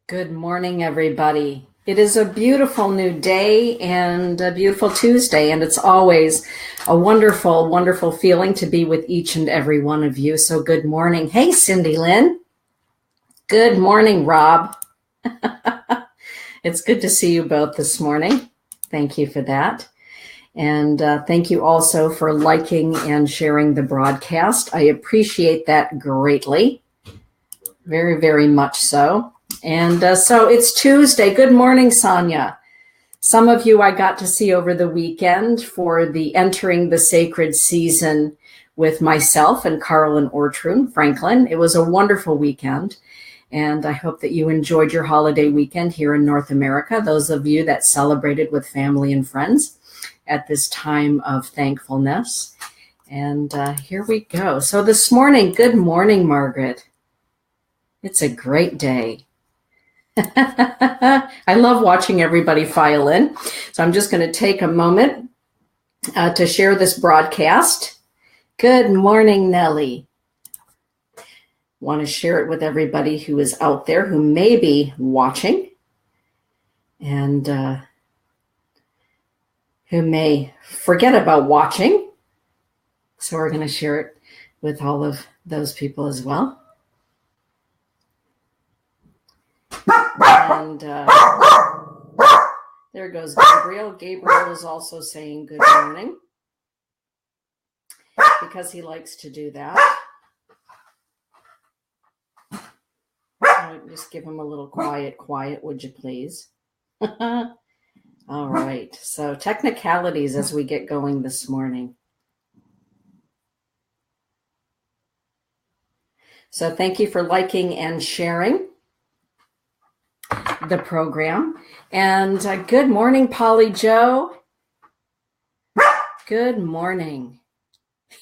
Good morning, everybody. It is a beautiful new day and a beautiful Tuesday, and it's always a wonderful, wonderful feeling to be with each and every one of you. So good morning. Hey, Cindy Lynn. Good morning, Rob. It's good to see you both this morning. Thank you for that. And thank you also for liking and sharing the broadcast. I appreciate that greatly. Very, very much so. And so it's Tuesday. Good morning, Sonja. Some of you I got to see over the weekend for the Entering the Sacred season with myself and Carlin Ortrun Franklin. It was a wonderful weekend, and I hope that you enjoyed your holiday weekend here in North America, those of you that celebrated with family and friends at this time of thankfulness. And here we go. So this morning, good morning, Margaret. It's a great day. I love watching everybody file in. So I'm just going to take a moment to share this broadcast. Good morning, Nellie. Want to share it with everybody who is out there who may be watching and who may forget about watching. So we're going to share it with all of those people as well. And there goes Gabriel. Gabriel is also saying good morning because he likes to do that. Just give him a little quiet, would you please? All right. So technicalities as we get going this morning. So thank you for liking and sharing the program. And good morning, Polly Joe. Good morning.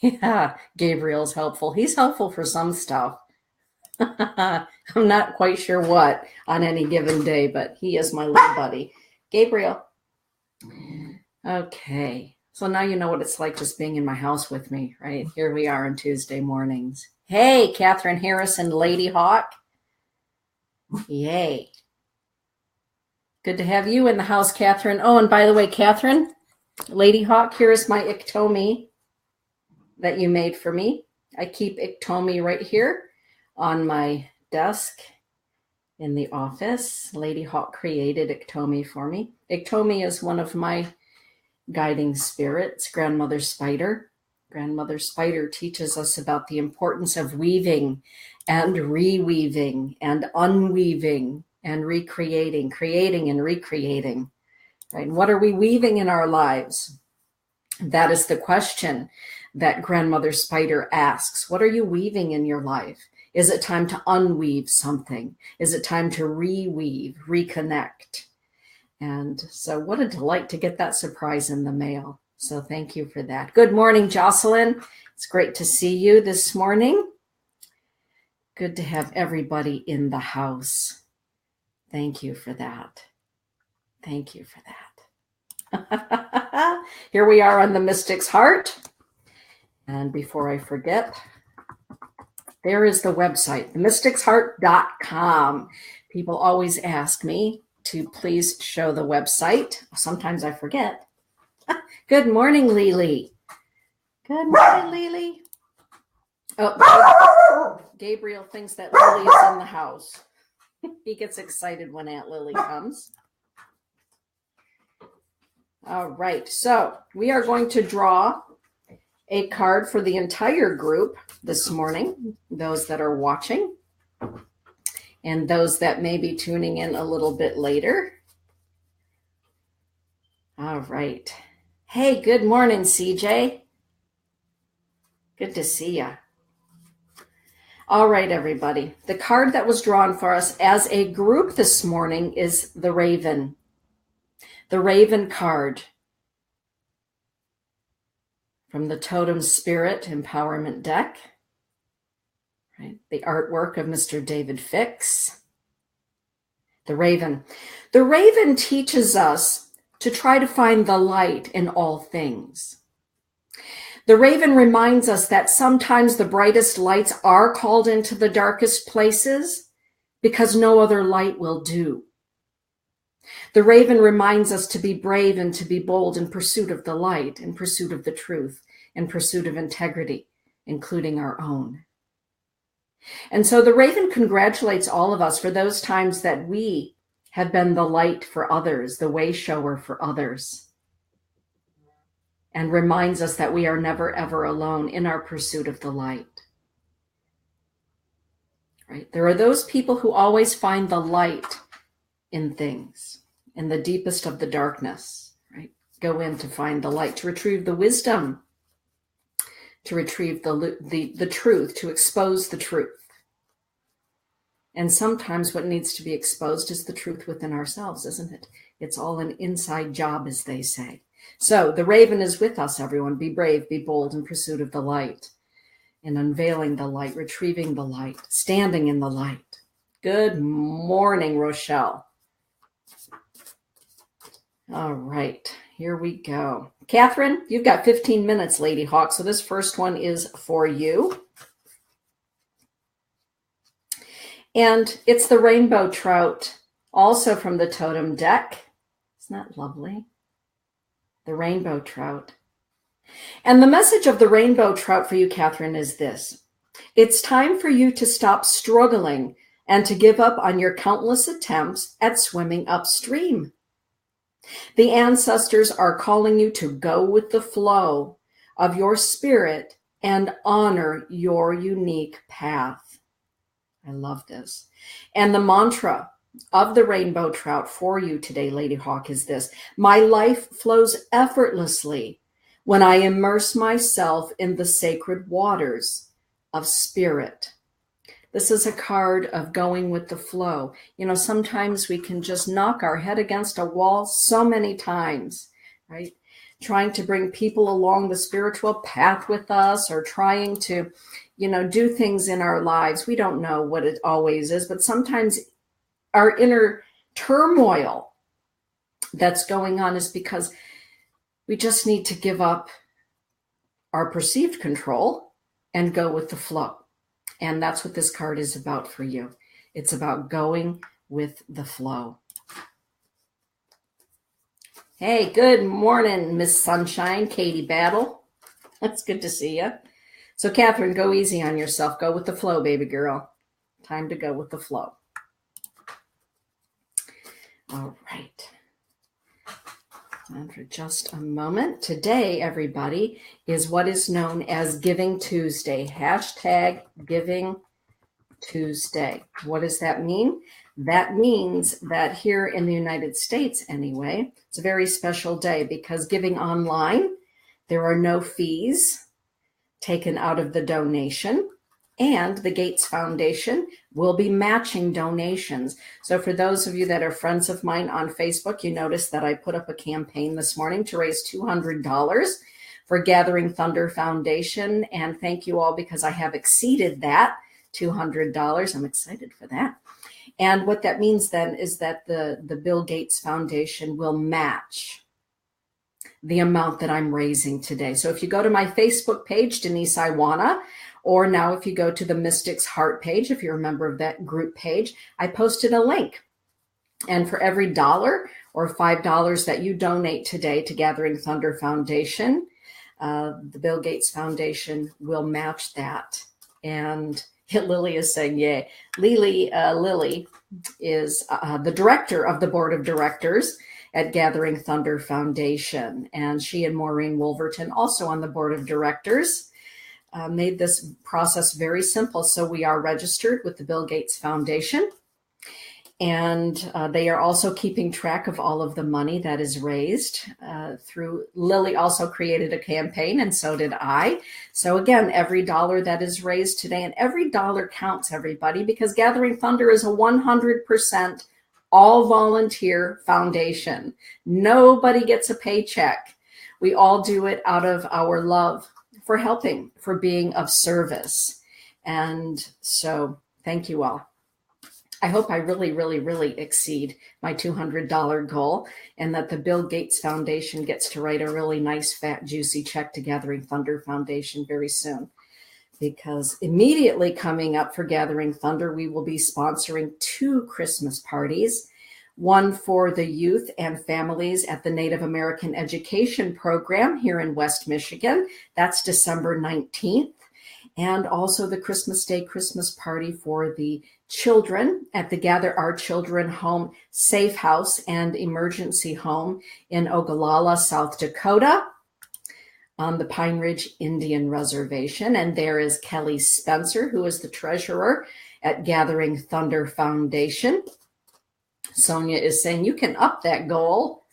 Yeah, Gabriel's helpful. He's helpful for some stuff. I'm not quite sure what on any given day, but he is my little buddy. Gabriel. Okay. So now you know what it's like just being in my house with me, right? Here we are on Tuesday mornings. Hey, Catherine Harrison, Lady Hawk. Yay. Good to have you in the house, Catherine. Oh, and by the way, Catherine, Lady Hawk, here is my Iktomi that you made for me. I keep Iktomi right here on my desk in the office. Lady Hawk created Iktomi for me. Iktomi is one of my guiding spirits, Grandmother Spider. Grandmother Spider teaches us about the importance of weaving and reweaving and unweaving and recreating, creating and recreating, right? What are we weaving in our lives? That is the question that Grandmother Spider asks. What are you weaving in your life? Is it time to unweave something? Is it time to reweave, reconnect? And so what a delight to get that surprise in the mail. So thank you for that. Good morning, Jocelyn. It's great to see you this morning. Good to have everybody in the house. Thank you for that. Thank you for that. Here we are on the Mystic's Heart. And before I forget, there is the website, themysticsheart.com. People always ask me to please show the website. Sometimes I forget. Good morning, Lily. Good morning, Lily. Oh, Gabriel thinks that Lily is in the house. He gets excited when Aunt Lily comes. All right, so we are going to draw a card for the entire group this morning, those that are watching and those that may be tuning in a little bit later. All right. Hey, good morning, CJ. Good to see ya. All right, everybody. The card that was drawn for us as a group this morning is the Raven. The Raven card from the Totem Spirit Empowerment deck. Right? The artwork of Mr. David Fix. The Raven. The Raven teaches us to try to find the light in all things. The Raven reminds us that sometimes the brightest lights are called into the darkest places because no other light will do. The raven reminds us to be brave and to be bold in pursuit of the light, in pursuit of the truth, in pursuit of integrity, including our own. And so the raven congratulates all of us for those times that we have been the light for others, the way shower for others, and reminds us that we are never, ever alone in our pursuit of the light. Right? There are those people who always find the light in things, in the deepest of the darkness, right? Go in to find the light, to retrieve the wisdom, to retrieve the truth, to expose the truth. And sometimes what needs to be exposed is the truth within ourselves, isn't it? It's all an inside job, as they say. So the raven is with us, everyone. Be brave, be bold in pursuit of the light, in unveiling the light, retrieving the light, standing in the light. Good morning, Rochelle. All right, here we go. Catherine, you've got 15 minutes, Lady Hawk. So this first one is for you. And it's the rainbow trout, also from the totem deck. Isn't that lovely? The rainbow trout. And the message of the rainbow trout for you, Catherine, is this. It's time for you to stop struggling and to give up on your countless attempts at swimming upstream. The ancestors are calling you to go with the flow of your spirit and honor your unique path. I love this. And the mantra of the rainbow trout for you today, Lady Hawk, is this. My life flows effortlessly when I immerse myself in the sacred waters of spirit. This is a card of going with the flow. You know, sometimes we can just knock our head against a wall so many times, right? Trying to bring people along the spiritual path with us, or trying to, do things in our lives. We don't know what it always is, but sometimes our inner turmoil that's going on is because we just need to give up our perceived control and go with the flow. And that's what this card is about for you. It's about going with the flow. Hey, good morning, Miss Sunshine, Katie Battle. That's good to see you. So, Catherine, go easy on yourself. Go with the flow, baby girl. Time to go with the flow. All right. And for just a moment. Today, everybody, is what is known as Giving Tuesday. Hashtag Giving Tuesday. What does that mean? That means that here in the United States, anyway, it's a very special day because giving online, there are no fees taken out of the donation, and the Gates Foundation will be matching donations. So for those of you that are friends of mine on Facebook, you notice that I put up a campaign this morning to raise $200 for Gathering Thunder Foundation. And thank you all, because I have exceeded that $200. I'm excited for that. And what that means then is that the Bill Gates Foundation will match the amount that I'm raising today. So if you go to my Facebook page, Denise Iwaniw, or now if you go to the Mystics Heart page, if you're a member of that group page, I posted a link. And for every $1 or $5 that you donate today to Gathering Thunder Foundation, the Bill Gates Foundation will match that. And Lily is saying, yay. Lily is the director of the board of directors at Gathering Thunder Foundation. And she and Maureen Wolverton, also on the board of directors, made this process very simple. So we are registered with the Bill Gates Foundation. And they are also keeping track of all of the money that is raised through. Lily also created a campaign, and so did I. So again, every $1 that is raised today, and every $1 counts, everybody, because Gathering Thunder is a 100% all volunteer foundation. Nobody gets a paycheck. We all do it out of our love for helping, for being of service. And so thank you all. I hope I really, really, really exceed my $200 goal, and that the Bill Gates Foundation gets to write a really nice, fat, juicy check to Gathering Thunder Foundation very soon. because immediately coming up for Gathering Thunder, we will be sponsoring 2 Christmas parties, one for the youth and families at the Native American Education Program here in West Michigan. That's December 19th. And also the Christmas Day Christmas party for the children at the Gather Our Children Home Safe House and Emergency Home in Ogallala, South Dakota, on the Pine Ridge Indian Reservation. And there is Kelly Spencer, who is the treasurer at Gathering Thunder Foundation. Sonja is saying, you can up that goal.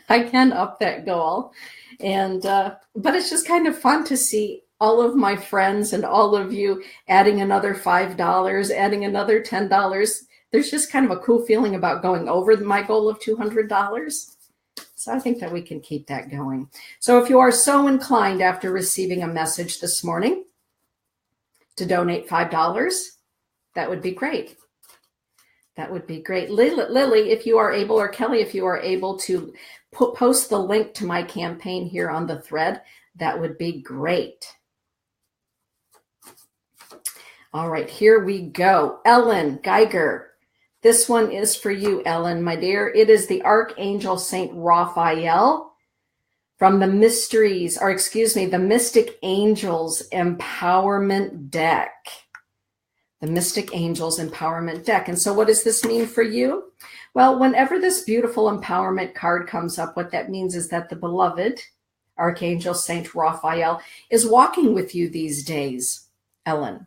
I can up that goal. And, but it's just kind of fun to see all of my friends and all of you adding another $5, adding another $10. There's just kind of a cool feeling about going over my goal of $200. So I think that we can keep that going. So if you are so inclined after receiving a message this morning to donate $5, that would be great. That would be great. Lily, if you are able, or Kelly, if you are able to post the link to my campaign here on the thread, that would be great. All right, here we go. Ellen Geiger. This one is for you, Ellen, my dear. It is the Archangel Saint Raphael from the the Mystic Angels Empowerment Deck. The Mystic Angels Empowerment Deck. And so what does this mean for you? Well, whenever this beautiful empowerment card comes up, what that means is that the beloved Archangel Saint Raphael is walking with you these days, Ellen,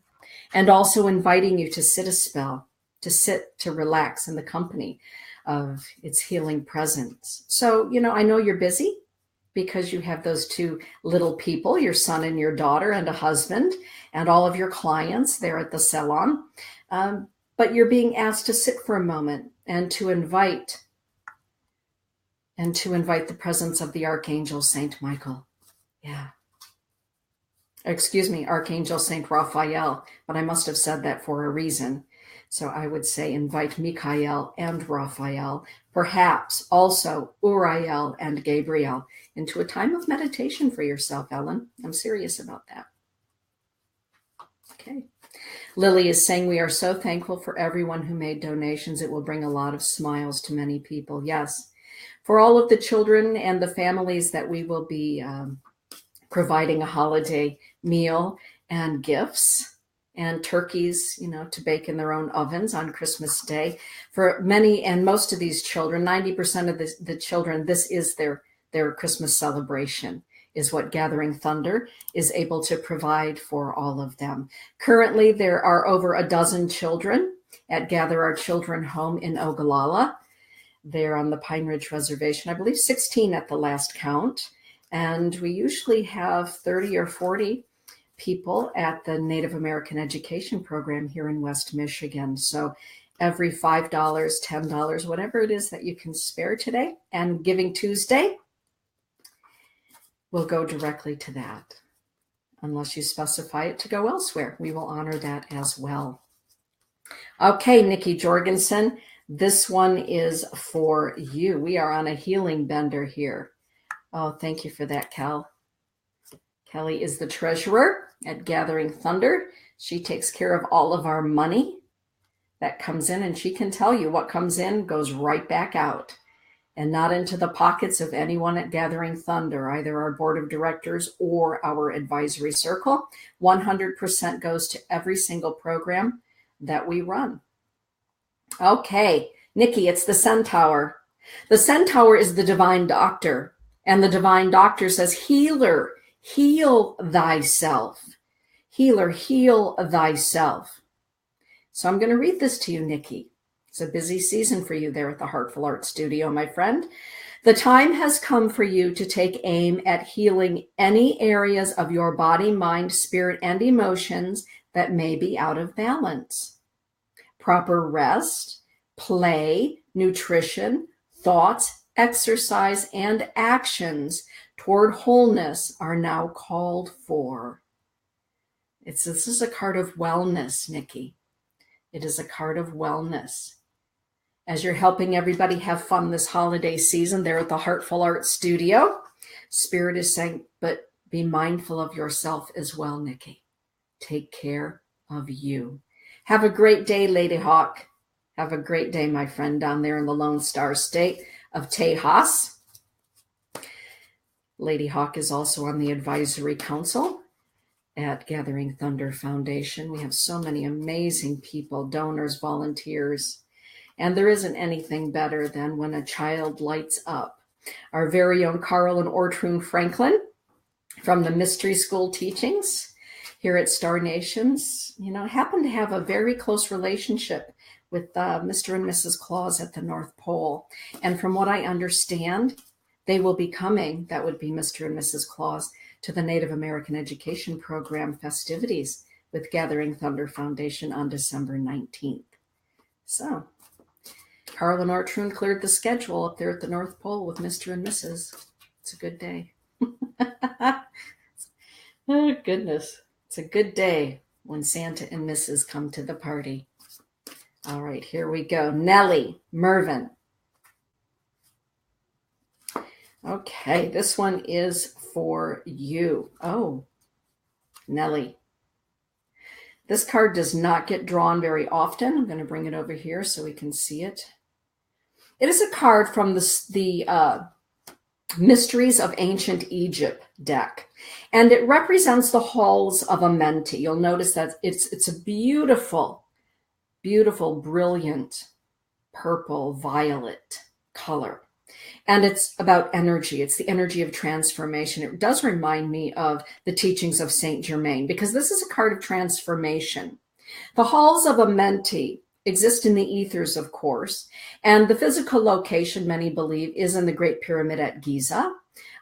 and also inviting you to sit a spell, to relax in the company of its healing presence. So, I know you're busy because you have those 2 little people, your son and your daughter, and a husband, and all of your clients there at the salon. But you're being asked to sit for a moment and to invite the presence of the Archangel Saint Michael. Yeah. Archangel Saint Raphael, but I must have said that for a reason. So I would say invite Michael and Raphael, perhaps also Uriel and Gabriel, into a time of meditation for yourself, Ellen. I'm serious about that. Okay. Lily is saying, we are so thankful for everyone who made donations. It will bring a lot of smiles to many people. Yes. For all of the children and the families that we will be providing a holiday meal and gifts and turkeys, to bake in their own ovens on Christmas Day. For many and most of these children, 90% of the children, this is their Christmas celebration, is what Gathering Thunder is able to provide for all of them. Currently, there are over a dozen children at Gather Our Children Home in Ogallala. They're on the Pine Ridge Reservation, I believe 16 at the last count. And we usually have 30 or 40 people at the Native American Education Program here in West Michigan. So every $5, $10, whatever it is that you can spare today, and Giving Tuesday will go directly to that. Unless you specify it to go elsewhere, we will honor that as well. Okay, Nikki Jorgensen, this one is for you. We are on a healing bender here. Oh, thank you for that, Cal. Kelly is the treasurer at Gathering Thunder. She takes care of all of our money that comes in, and she can tell you what comes in goes right back out and not into the pockets of anyone at Gathering Thunder, either our board of directors or our advisory circle. 100% goes to every single program that we run. Okay, Nikki, it's the Centaur. The Centaur is the divine doctor, and the divine doctor says, healer, heal thyself. Healer, heal thyself. So I'm going to read this to you, Nikki. It's a busy season for you there at the Heartful Art Studio, my friend. The time has come for you to take aim at healing any areas of your body, mind, spirit, and emotions that may be out of balance. Proper rest, play, nutrition, thoughts, exercise, and actions toward wholeness are now called for. This is a card of wellness, Nikki. It is a card of wellness. As you're helping everybody have fun this holiday season there at the Heartful Art Studio, Spirit is saying, but Be mindful of yourself as well, Nikki. Take care of you. Have a great day, Lady Hawk. Have a great day, my friend, down there in the Lone Star State of Tejas. Lady Hawk is also on the advisory council at Gathering Thunder Foundation. We have so many amazing people, donors, volunteers, and there isn't anything better than when a child lights up. Our very own Carl and Ortrune Franklin from the Mystery School Teachings here at Star Nations, happen to have a very close relationship with Mr. and Mrs. Claus at the North Pole. And from what I understand, they will be coming, that would be Mr. and Mrs. Claus, to the Native American Education Program festivities with Gathering Thunder Foundation on December 19th. So, Carl and Ortrune cleared the schedule up there at the North Pole with Mr. and Mrs. It's a good day. Oh, goodness. It's a good day when Santa and Mrs. come to the party. All right, here we go. Nellie Mervin. Okay, this one is for you. Oh, Nellie. This card does not get drawn very often. I'm going to bring it over here so we can see it. It is a card from the Mysteries of Ancient Egypt deck, and it represents the halls of Amenti. You'll notice that it's a beautiful, beautiful, brilliant purple violet color. And it's about energy. It's the energy of transformation. It does remind me of the teachings of Saint Germain, because this is a card of transformation. The halls of Amenti exist in the ethers, of course, and the physical location, many believe, is in the Great Pyramid at Giza.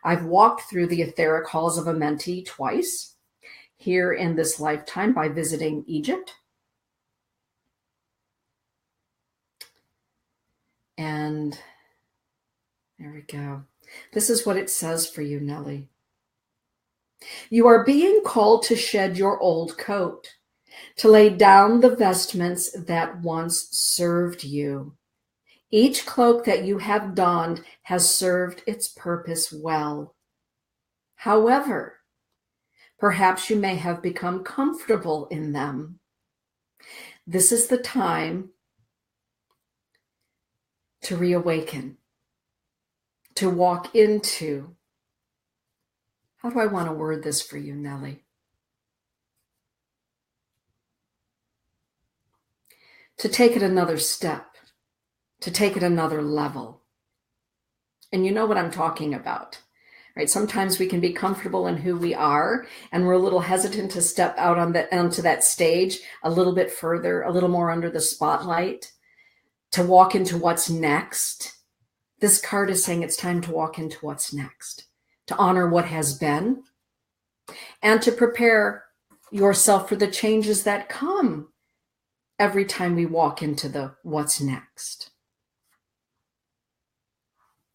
I've walked through the etheric halls of Amenti twice here in this lifetime by visiting Egypt. And there we go. This is what it says for you, Nellie. You are being called to shed your old coat, to lay down the vestments that once served you. Each cloak that you have donned has served its purpose well. However, perhaps you may have become comfortable in them. This is the time to reawaken, to walk into, how do I want to word this for you, Nellie? To take it another step, to take it another level. And you know what I'm talking about, right? Sometimes we can be comfortable in who we are, and we're a little hesitant to step out onto that stage a little bit further, a little more under the spotlight, to walk into what's next. This card is saying it's time to walk into what's next, to honor what has been, and to prepare yourself for the changes that come every time we walk into the what's next.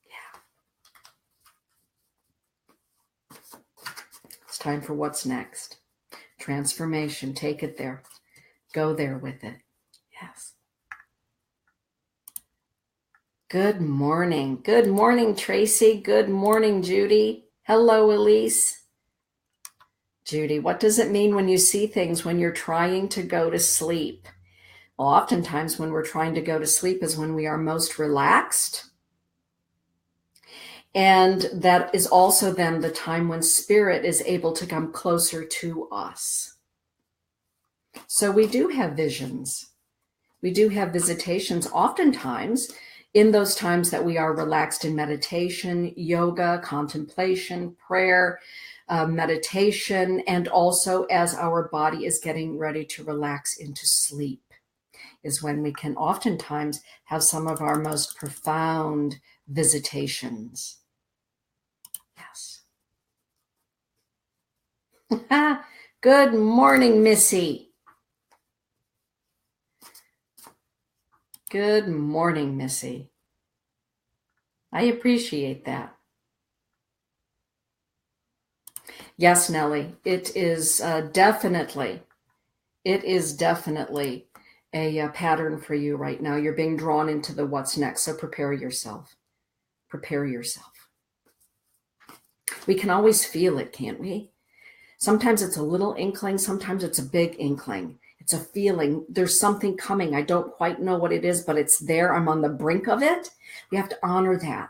Yeah. It's time for what's next. Transformation. Take it there. Go there with it. Yes. Good morning. Good morning, Tracy. Good morning, Judy. Hello, Elyse. Judy, what does it mean when you see things when you're trying to go to sleep? Well, oftentimes when we're trying to go to sleep is when we are most relaxed. And that is also then the time when spirit is able to come closer to us. So we do have visions. We do have visitations oftentimes in those times that we are relaxed in meditation, yoga, contemplation, prayer, meditation, and also as our body is getting ready to relax into sleep, is when we can oftentimes have some of our most profound visitations. Yes. Good morning, Missy. Good morning, Missy. I appreciate that. Yes, Nellie, it is definitely a pattern for you right now. You're being drawn into the what's next, so prepare yourself. Prepare yourself. We can always feel it, can't we? Sometimes it's a little inkling, sometimes it's a big inkling. It's a feeling. There's something coming. I don't quite know what it is, but it's there. I'm on the brink of it. We have to honor that,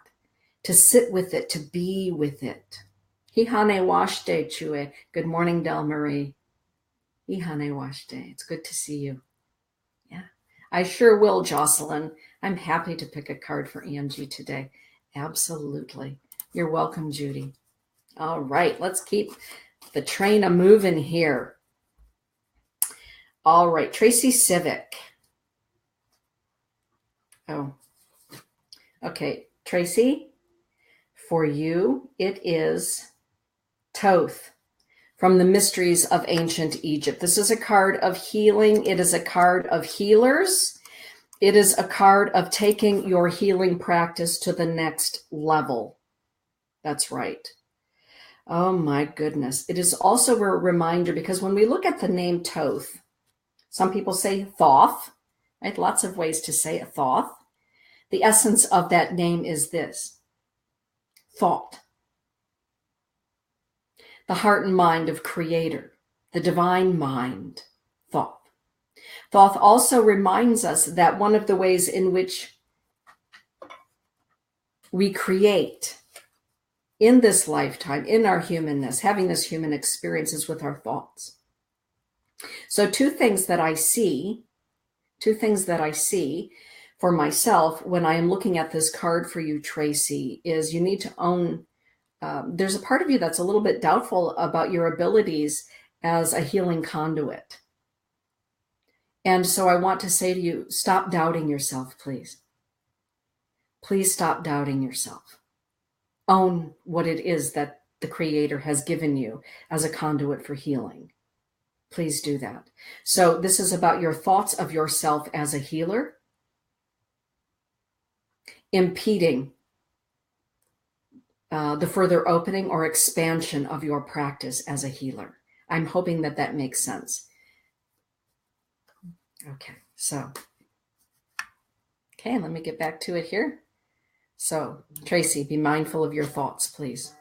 to sit with it, to be with it. Hihane washte chue. Good morning, Del Marie. Hihane washte. It's good to see you. Yeah, I sure will, Jocelyn. I'm happy to pick a card for Angie today. Absolutely. You're welcome, Judy. All right, let's keep the train a moving here. All right, Tracy Civic. Oh, okay, Tracy, for you, it is Thoth from the Mysteries of Ancient Egypt. This is a card of healing. It is a card of healers. It is a card of taking your healing practice to the next level. That's right. Oh my goodness. It is also a reminder, because when we look at the name Thoth, some people say Thoth, right? Lots of ways to say it, Thoth. The essence of that name is this: thought. The heart and mind of Creator, the divine mind, Thoth. Thoth also reminds us that one of the ways in which we create in this lifetime, in our humanness, having this human experience, is with our thoughts. So two things that I see for myself when I am looking at this card for you, Tracy, is you need to own, there's a part of you that's a little bit doubtful about your abilities as a healing conduit. And so I want to say to you, stop doubting yourself, please. Please stop doubting yourself. Own what it is that the Creator has given you as a conduit for healing. Please do that. So this is about your thoughts of yourself as a healer, impeding the further opening or expansion of your practice as a healer. I'm hoping that that makes sense. Okay, let me get back to it here. So, Tracy, be mindful of your thoughts, please.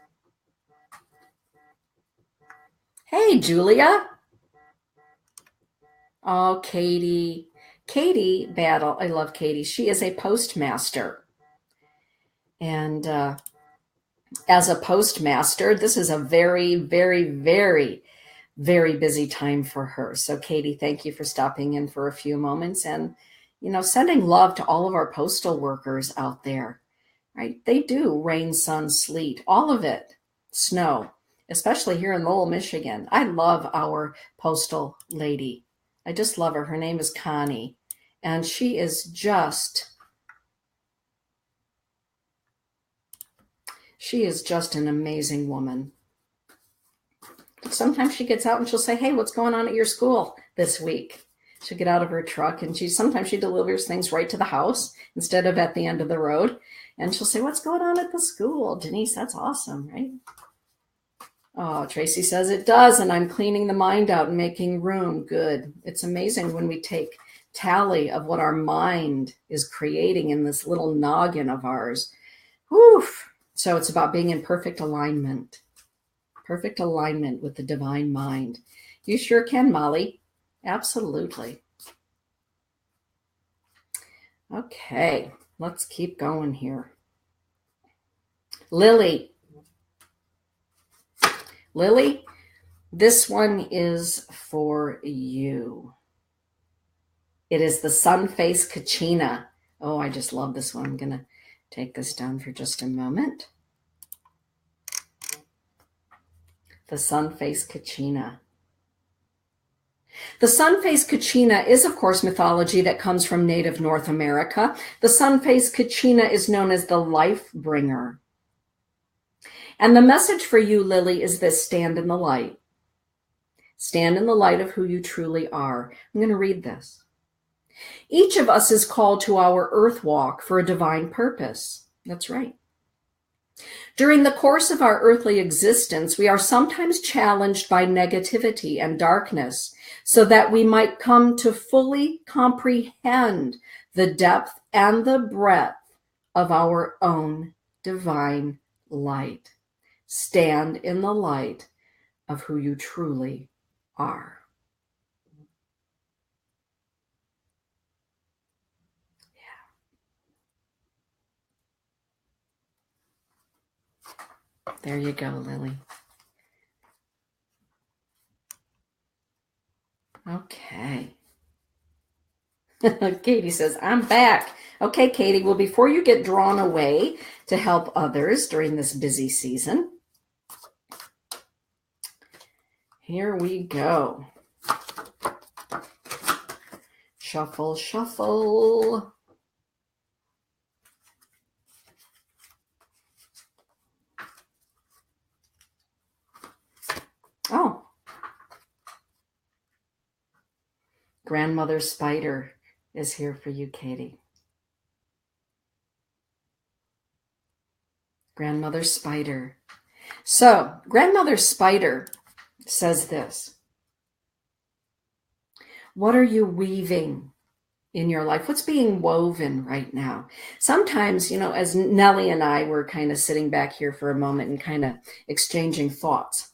Hey, Julia. Oh, Katie. Katie Battle. I love Katie. She is a postmaster. And as a postmaster, this is a very, very, very, very busy time for her. So, Katie, thank you for stopping in for a few moments and, sending love to all of our postal workers out there. Right? They do rain, sun, sleet, all of it, snow, especially here in Lowell, Michigan. I love our postal lady. I just love her. Her name is Connie, and she is just an amazing woman. Sometimes she gets out and she'll say, hey, what's going on at your school this week? She'll get out of her truck and sometimes she delivers things right to the house instead of at the end of the road. And she'll say, what's going on at the school? Denise, that's awesome, right? Oh, Tracy says it does. And I'm cleaning the mind out and making room. Good. It's amazing when we take tally of what our mind is creating in this little noggin of ours. Whew. So it's about being in perfect alignment with the divine mind. You sure can, Molly. Absolutely. Okay, let's keep going here. Lily, this one is for you. It is the Sun-Faced Kachina. Oh, I just love this one. I'm going to take this down for just a moment. The Sun-Faced Kachina. The sun-faced kachina is, of course, mythology that comes from native North America. The sun-faced kachina is known as the life bringer. And the message for you, Lily, is this: stand in the light. Stand in the light of who you truly are. I'm going to read this. Each of us is called to our earth walk for a divine purpose. That's right. During the course of our earthly existence, we are sometimes challenged by negativity and darkness so that we might come to fully comprehend the depth and the breadth of our own divine light. Stand in the light of who you truly are. Yeah. There you go, Lily. Okay. Katie says, I'm back. Okay, Katie, well, before you get drawn away to help others during this busy season, here we go. Shuffle, shuffle. Oh. Grandmother Spider is here for you, Katie. Grandmother Spider. So, Grandmother Spider says this. What are you weaving in your life? What's being woven right now? Sometimes, as Nellie and I were kind of sitting back here for a moment and kind of exchanging thoughts,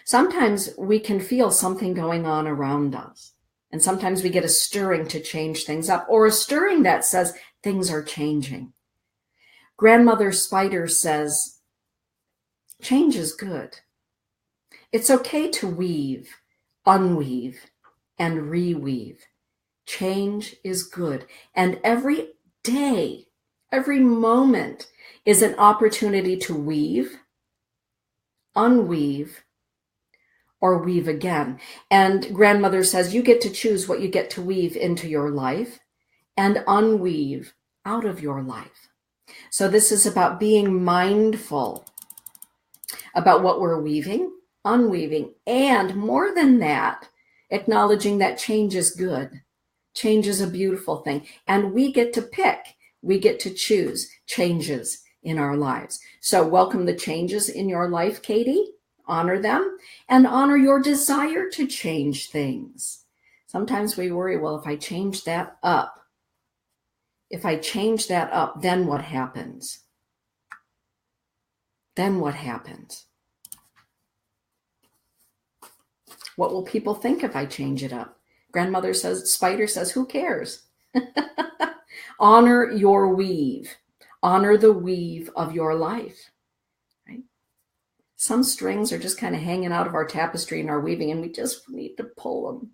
sometimes we can feel something going on around us. And sometimes we get a stirring to change things up, or a stirring that says things are changing. Grandmother Spider says, change is good. It's okay to weave, unweave, and reweave. Change is good. And every day, every moment is an opportunity to weave, unweave, or weave again. And Grandmother says you get to choose what you get to weave into your life and unweave out of your life. So this is about being mindful about what we're weaving, unweaving, and more than that, acknowledging that change is good. Change is a beautiful thing. And we get to pick, we get to choose changes in our lives. So welcome the changes in your life, Katie. Honor them and honor your desire to change things. Sometimes we worry, well, if I change that up, then what happens? Then what happens? What will people think if I change it up? Grandmother says, Spider says, who cares? Honor your weave. Honor the weave of your life. Right? Some strings are just kind of hanging out of our tapestry and our weaving, and we just need to pull them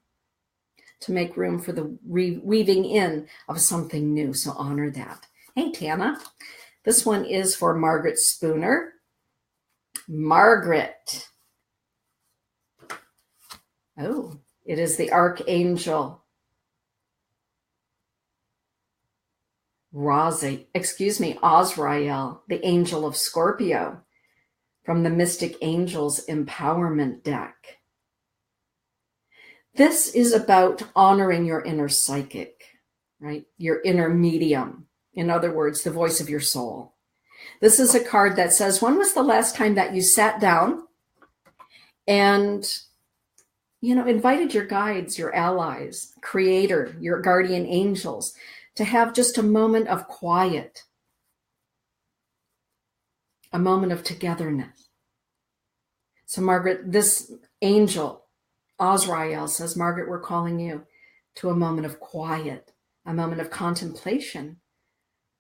to make room for the weaving in of something new. So honor that. Hey, Tana. This one is for Margaret Spooner. Margaret. Oh, it is the Archangel Azrael, the Angel of Scorpio, from the Mystic Angels Empowerment deck. This is about honoring your inner psychic, right? Your inner medium. In other words, the voice of your soul. This is a card that says, when was the last time that you sat down and invited your guides, your allies, creator, your guardian angels to have just a moment of quiet, a moment of togetherness? So Margaret, this angel, Azrael, says, Margaret, we're calling you to a moment of quiet, a moment of contemplation,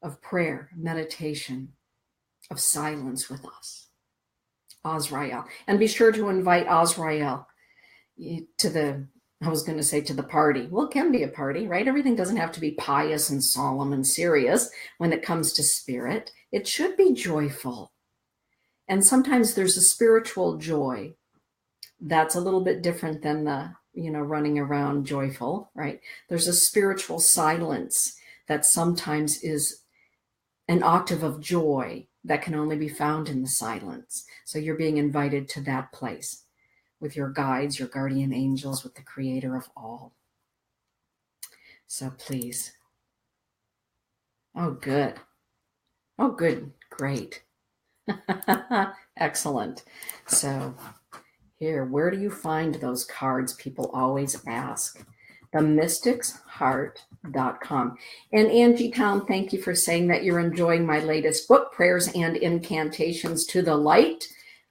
of prayer, meditation, of silence with us. Azrael. And be sure to invite Azrael to the party. Well, it can be a party, right? Everything doesn't have to be pious and solemn and serious when it comes to spirit. It should be joyful. And sometimes there's a spiritual joy that's a little bit different than the, running around joyful, right? There's a spiritual silence that sometimes is an octave of joy that can only be found in the silence. So you're being invited to that place with your guides, your guardian angels, with the creator of all. So please. Oh, good. Oh, good. Great. Excellent. So here, where do you find those cards? People always ask. themysticsheart.com. And Angie Town, thank you for saying that you're enjoying my latest book, Prayers and Incantations to the Light,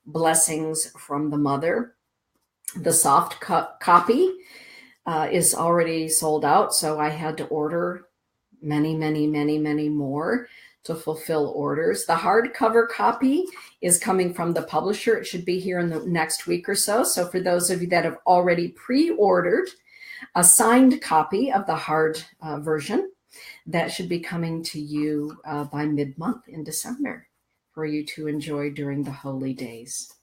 Blessings from the Mother. The soft copy is already sold out, so I had to order many more to fulfill orders. The hardcover copy is coming from the publisher. It should be here in the next week or so. So for those of you that have already pre-ordered a signed copy of the hard version, that should be coming to you by mid-month in December for you to enjoy during the holy days.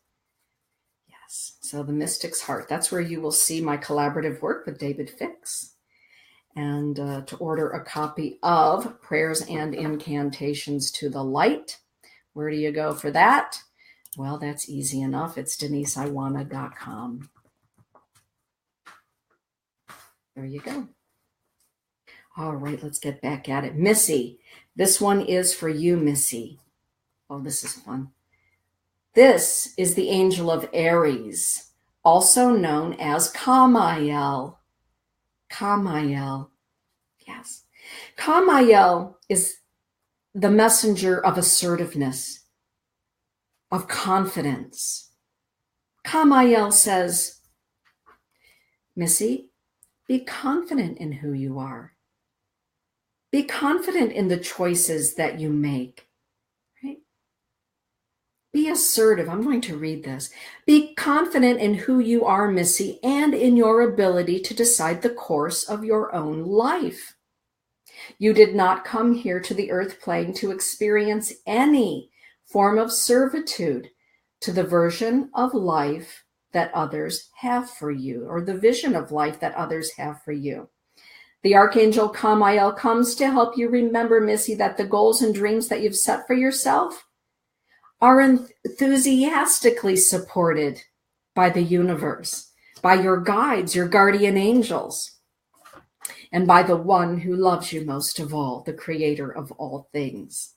Yes, so The Mystic's Heart, that's where you will see my collaborative work with David Fix. And to order a copy of Prayers and Incantations to the Light, where do you go for that? Well, that's easy enough. It's DeniseIwaniw.com. There you go. All right, let's get back at it. Missy, this one is for you, Missy. Oh, this is fun. This is the angel of Aries, also known as Kamael. Kamael. Yes. Kamael is the messenger of assertiveness, of confidence. Kamael says, Missy, be confident in who you are. Be confident in the choices that you make. Right? Be assertive. I'm going to read this. Be confident in who you are, Missy, and in your ability to decide the course of your own life. You did not come here to the earth plane to experience any form of servitude to the version of life that others have for you, or the vision of life that others have for you. The Archangel Kamael comes to help you remember, Missy, that the goals and dreams that you've set for yourself are enthusiastically supported by the universe, by your guides, your guardian angels, and by the one who loves you most of all, the creator of all things.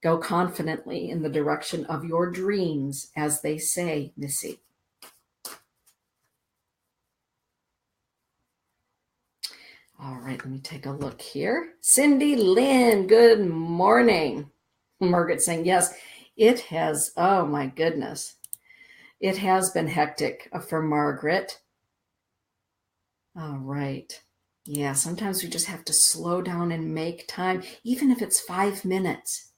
Go confidently in the direction of your dreams, as they say, Missy. All right, let me take a look here. Cindy Lynn, good morning. Margaret saying, yes, it has, oh my goodness. It has been hectic for Margaret. All right. Yeah, sometimes we just have to slow down and make time, even if it's 5 minutes.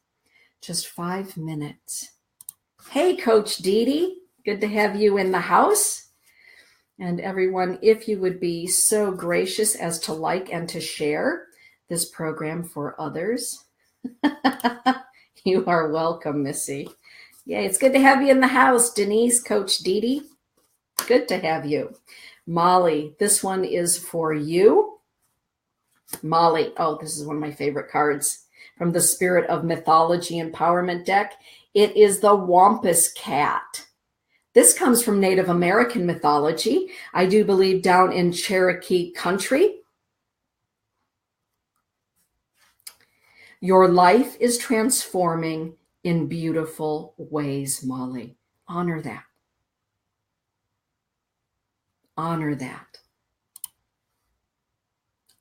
Just 5 minutes. Hey, Coach Dee Dee. Good to have you in the house. And everyone, if you would be so gracious as to like and to share this program for others. You are welcome, Missy. Yeah, it's good to have you in the house, Denise, Coach Dee Dee. Good to have you. Molly, this one is for you. Molly, oh, this is one of my favorite cards from the Spirit of Mythology Empowerment deck. It is the Wampus Cat. This comes from Native American mythology, I do believe down in Cherokee country. Your life is transforming in beautiful ways, Molly. Honor that. Honor that.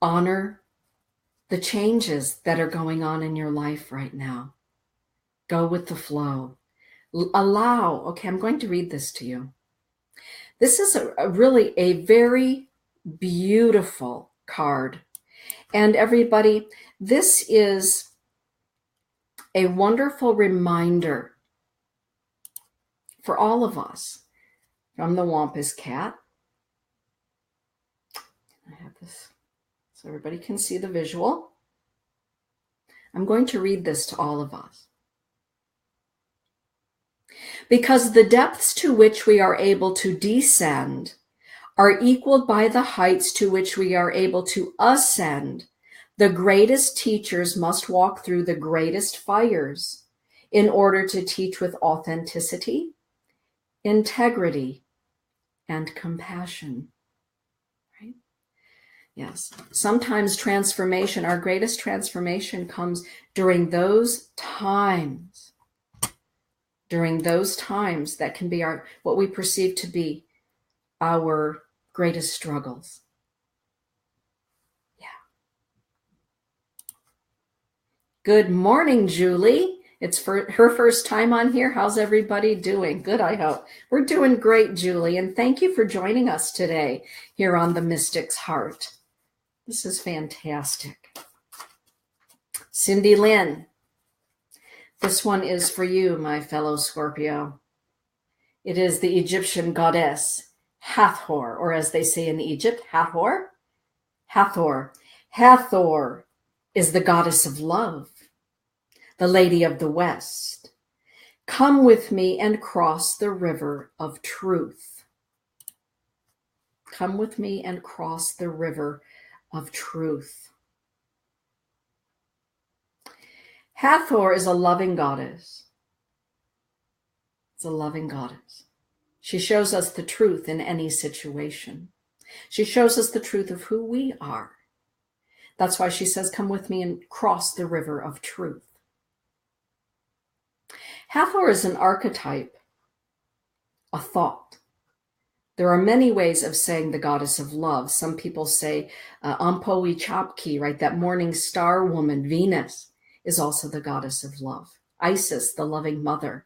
Honor the changes that are going on in your life right now. Go with the flow. Allow, okay, I'm going to read this to you. This is really a very beautiful card. And everybody, this is a wonderful reminder for all of us from the Wampus Cat. I have this so everybody can see the visual. I'm going to read this to all of us. Because the depths to which we are able to descend are equaled by the heights to which we are able to ascend, the greatest teachers must walk through the greatest fires in order to teach with authenticity, integrity, and compassion. Right? Yes. Sometimes transformation, our greatest transformation comes during those times. During those times that can be what we perceive to be our greatest struggles. Good morning, Julie. It's for her first time on here. How's everybody doing? Good, I hope. We're doing great, Julie, and thank you for joining us today here on The Mystic's Heart. This is fantastic. Cindy Lynn, this one is for you, my fellow Scorpio. It is the Egyptian goddess Hathor, or as they say in Egypt, Hathor. Hathor. Hathor is the goddess of love, the lady of the West. Come with me and cross the river of truth. Come with me and cross the river of truth. Hathor is a loving goddess. It's a loving goddess. She shows us the truth in any situation. She shows us the truth of who we are. That's why she says, come with me and cross the river of truth. Hathor is an archetype, a thought. There are many ways of saying the goddess of love. Some people say Ampowi Chapki, right? That morning star woman, Venus, is also the goddess of love. Isis, the loving mother.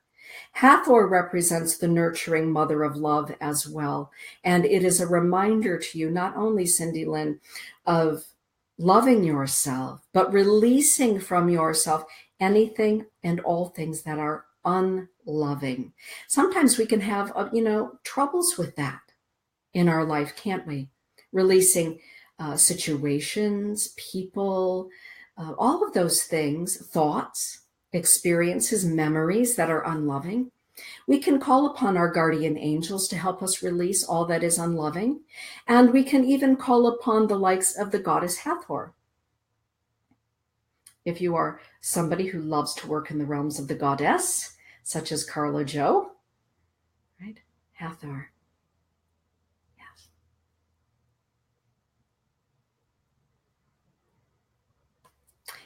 Hathor represents the nurturing mother of love as well. And it is a reminder to you, not only, Cindy Lynn, of loving yourself, but releasing from yourself anything and all things that are unloving. Sometimes we can have, troubles with that in our life, can't we? Releasing situations, people, all of those things, thoughts, experiences, memories that are unloving. We can call upon our guardian angels to help us release all that is unloving. And we can even call upon the likes of the goddess Hathor. If you are somebody who loves to work in the realms of the goddess, such as Carla Jo, right? Hathor. Yes.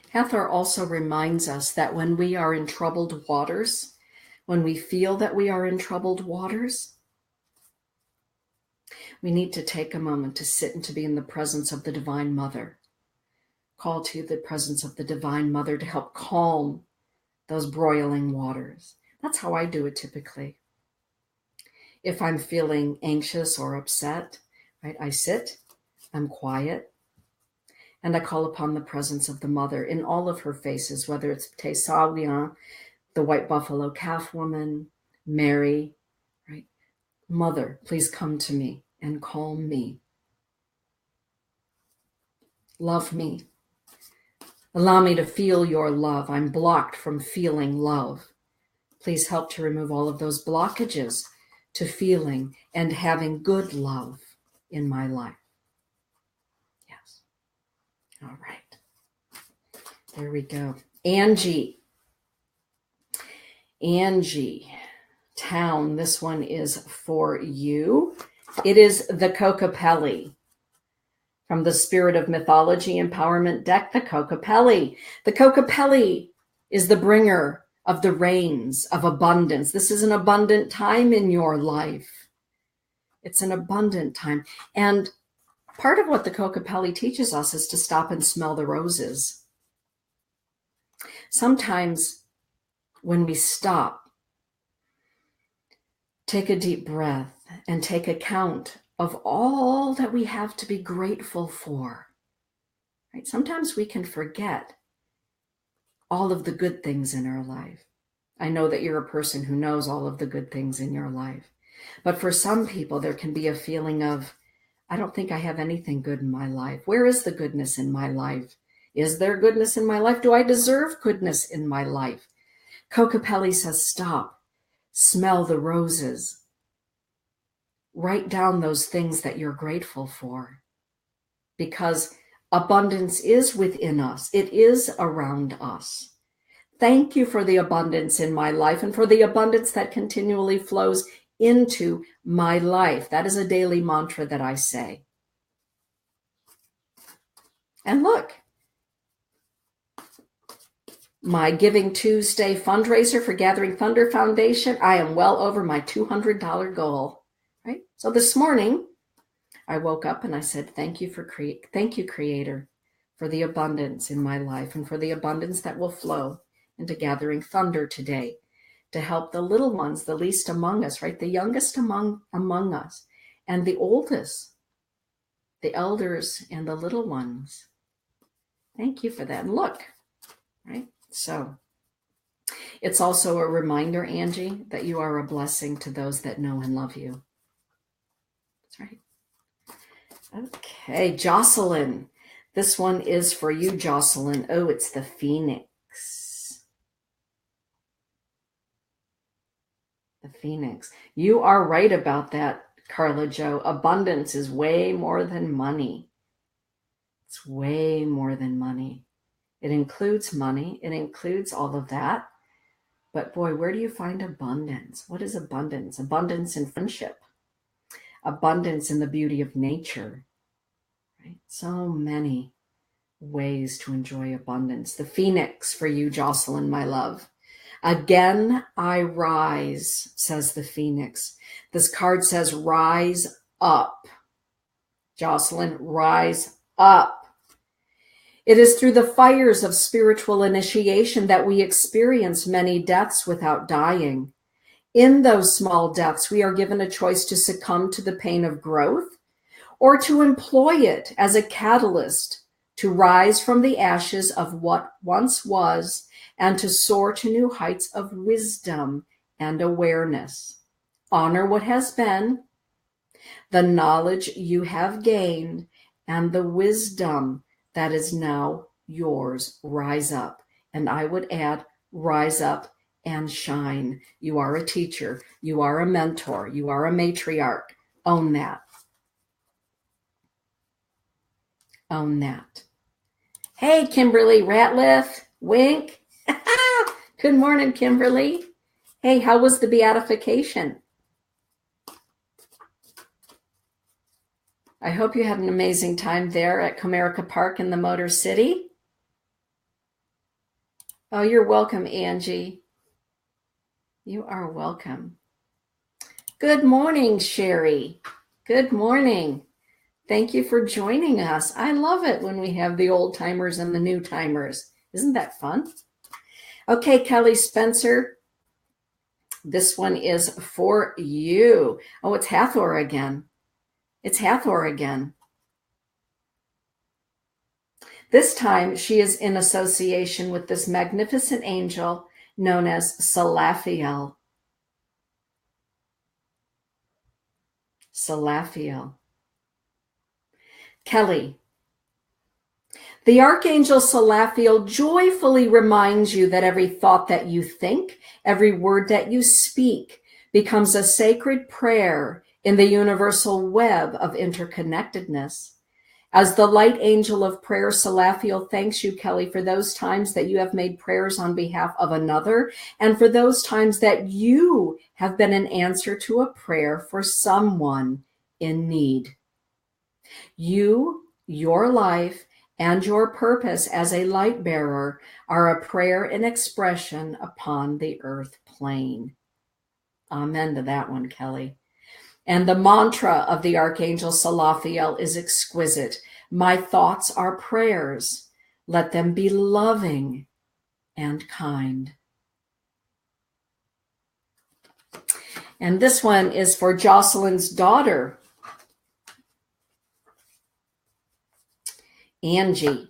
Hathor also reminds us that when we are in troubled waters, when we feel that we are in troubled waters, we need to take a moment to sit and to be in the presence of the Divine Mother. Call to the presence of the Divine Mother to help calm those broiling waters. That's how I do it typically. If I'm feeling anxious or upset, right, I sit, I'm quiet, and I call upon the presence of the Mother in all of her faces, whether it's Tesawian, the white buffalo calf woman, Mary, right? Mother, please come to me and calm me. Love me. Allow me to feel your love. I'm blocked from feeling love. Please help to remove all of those blockages to feeling and having good love in my life. Yes. All right. There we go. Angie. Angie. Town. This one is for you. It is the Kokopelli. From the Spirit of Mythology Empowerment deck, the Kokopelli. The Kokopelli is the bringer of the rains of abundance. This is an abundant time in your life. It's an abundant time. And part of what the Kokopelli teaches us is to stop and smell the roses. Sometimes when we stop, take a deep breath and take account of all that we have to be grateful for. Right? Sometimes we can forget all of the good things in our life. I know that you're a person who knows all of the good things in your life. But for some people, there can be a feeling of, I don't think I have anything good in my life. Where is the goodness in my life? Is there goodness in my life? Do I deserve goodness in my life? Kokopelli says, stop, smell the roses. Write down those things that you're grateful for, because abundance is within us. It is around us. Thank you for the abundance in my life and for the abundance that continually flows into my life. That is a daily mantra that I say. And look, my Giving Tuesday fundraiser for Gathering Thunder Foundation, I am well over my $200 goal. Right? So this morning, I woke up and I said, thank you, Creator, for the abundance in my life and for the abundance that will flow into gathering thunder today to help the little ones, the least among us, right? The youngest among us and the oldest, the elders and the little ones. Thank you for that. And look, right? So it's also a reminder, Angie, that you are a blessing to those that know and love you. That's right. Okay, Jocelyn. This one is for you, Jocelyn. Oh, it's the Phoenix. The Phoenix. You are right about that, Carla Jo. Abundance is way more than money. It's way more than money. It includes money. It includes all of that. But boy, where do you find abundance? What is abundance? Abundance in friendship. Abundance in the beauty of nature. Right? So many ways to enjoy abundance. The Phoenix for you, Jocelyn, my love. Again, I rise, says the Phoenix. This card says, rise up. Jocelyn, rise up. It is through the fires of spiritual initiation that we experience many deaths without dying. In those small deaths, we are given a choice to succumb to the pain of growth or to employ it as a catalyst to rise from the ashes of what once was and to soar to new heights of wisdom and awareness. Honor what has been, the knowledge you have gained, and the wisdom that is now yours. Rise up. And I would add, rise up and shine. You are a teacher. You are a mentor. You are a matriarch. Own that. Own that. Hey, Kimberly Ratliff. Wink. Good morning, Kimberly. Hey, how was the beatification? I hope you had an amazing time there at Comerica Park in the Motor City. Oh, you're welcome, Angie. You are welcome. Good morning, Sherry. Good morning. Thank you for joining us. I love it when we have the old timers and the new timers. Isn't that fun? Okay, Kelly Spencer. This one is for you. Oh, it's Hathor again. It's Hathor again. This time she is in association with this magnificent angel known as Salathiel. Salathiel. Kelly, the Archangel Salathiel joyfully reminds you that every thought that you think, every word that you speak becomes a sacred prayer in the universal web of interconnectedness. As the light angel of prayer, Salathiel thanks you, Kelly, for those times that you have made prayers on behalf of another, and for those times that you have been an answer to a prayer for someone in need. You, your life, and your purpose as a light bearer are a prayer and expression upon the earth plane. Amen to that one, Kelly. And the mantra of the Archangel Salathiel is exquisite. My thoughts are prayers. Let them be loving and kind. And this one is for Jocelyn's daughter, Angie.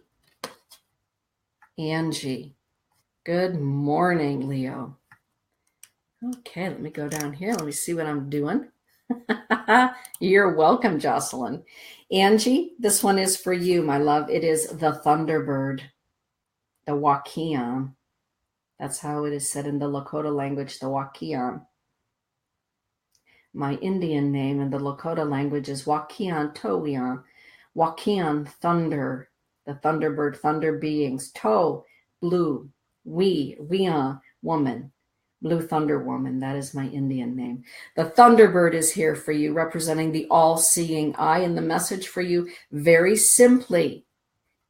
Angie. Good morning, Leo. Okay, let me go down here. Let me see what I'm doing. You're welcome, Jocelyn. Angie, this one is for you, my love. It is the Thunderbird, the Wakiam. That's how it is said in the Lakota language, the Wakiam. My Indian name in the Lakota language is Wakian Towian. Wakian, thunder, the Thunderbird, thunder beings. To, blue, Wian, woman. Blue Thunder Woman, that is my Indian name. The Thunderbird is here for you, representing the all-seeing eye. And the message for you, very simply,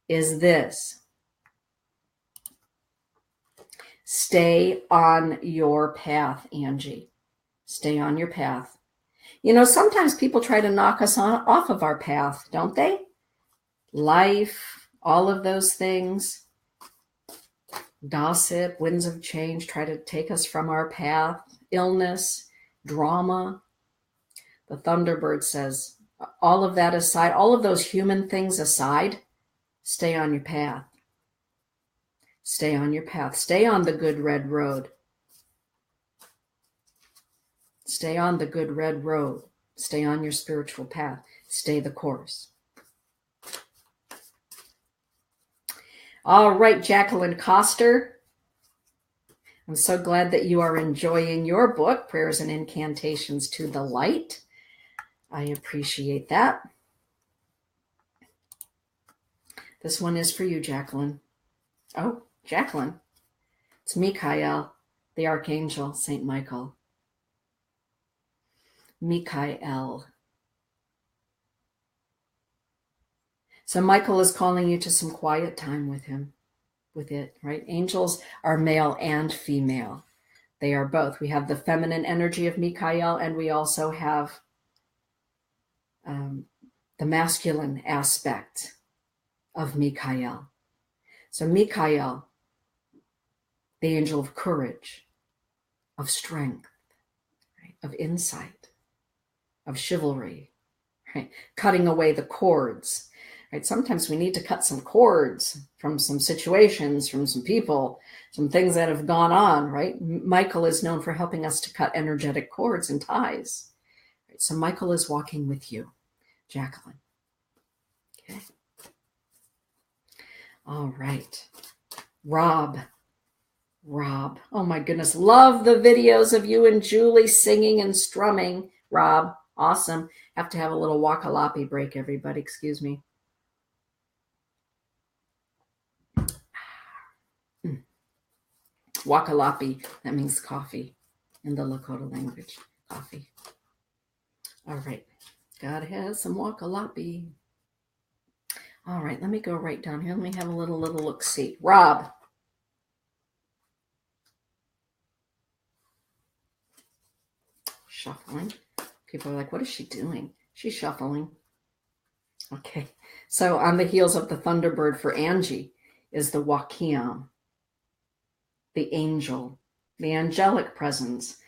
is this. Stay on your path, Angie. Stay on your path. You know, sometimes people try to knock us off of our path, don't they? Life, All of those things, gossip, winds of change, try to take us from our path, illness, drama. The Thunderbird says, all of that aside, all of those human things aside, stay on your path. Stay on your path. Stay on the good red road. Stay on the good red road. Stay on your spiritual path. Stay the course. All right, Jacqueline Coster. I'm so glad that you are enjoying your book, Prayers and Incantations to the Light. I appreciate that. This one is for you, Jacqueline. Oh, Jacqueline. It's Michael, the Archangel, St. Michael. Michael. So Michael is calling you to some quiet time with him, with it, right? Angels are male and female. They are both. We have the feminine energy of Michael, and we also have the masculine aspect of Michael. So Michael, the angel of courage, of strength, right? Of insight, of chivalry, right? Cutting away the cords. Right? Sometimes we need to cut some cords from some situations, from some people, some things that have gone on, right? Michael is known for helping us to cut energetic cords and ties. Right? So Michael is walking with you, Jacqueline. Okay. All right. Rob. Oh my goodness. Love the videos of you and Julie singing and strumming. Rob, awesome. Have to have a little wakalapi break, everybody. Excuse me. Wakalapi, that means coffee in the Lakota language. Coffee. All right. Gotta have some wakalapi. All right, let me go right down here. Let me have a little look-see. Rob. Shuffling. People are like, what is she doing? She's shuffling. Okay. So on the heels of the Thunderbird for Angie is the Joaquim, the angel, the angelic presence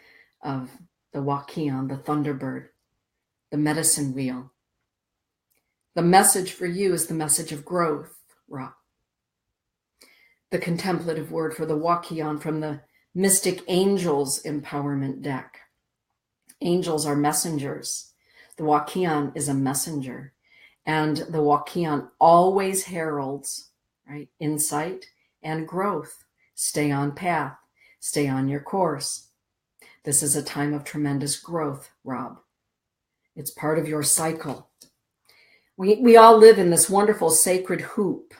of the Joaquim, the Thunderbird, the medicine wheel. The message for you is the message of growth, Rob. The contemplative word for the Joaquim from the Mystic Angels Empowerment deck. Angels are messengers. The Joaquim is a messenger. And the Joaquim always heralds, right, insight and growth. Stay on path. Stay on your course. This is a time of tremendous growth, Rob. It's part of your cycle. We all live in this wonderful sacred hoop,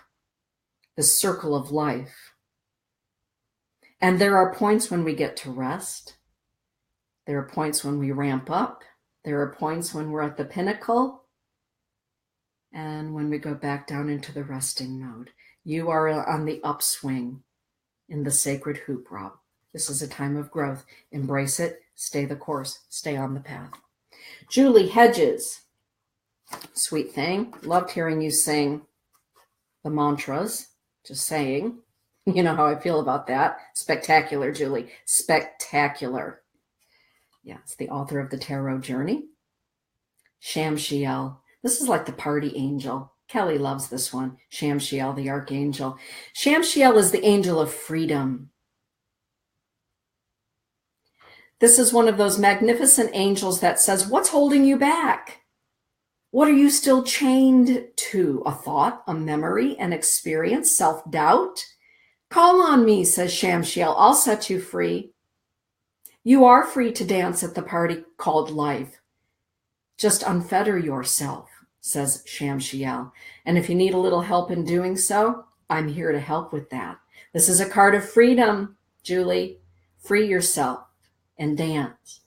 this circle of life. And there are points when we get to rest. There are points when we ramp up. There are points when we're at the pinnacle. And when we go back down into the resting mode. You are on the upswing in the sacred hoop, Rob. This is a time of growth. Embrace it. Stay the course. Stay on the path. Julie Hedges. Sweet thing. Loved hearing you sing the mantras. Just saying. You know how I feel about that. Spectacular, Julie. Spectacular. Yes, the author of the Tarot Journey. Shamshiel. This is like the party angel. Kelly loves this one. Shamshiel, the archangel. Shamshiel is the angel of freedom. This is one of those magnificent angels that says, what's holding you back? What are you still chained to? A thought, a memory, an experience, self-doubt? Call on me, says Shamshiel. I'll set you free. You are free to dance at the party called life. Just unfetter yourself, says Shamshiel. And if you need a little help in doing so, I'm here to help with that. This is a card of freedom, Julie. Free yourself and dance,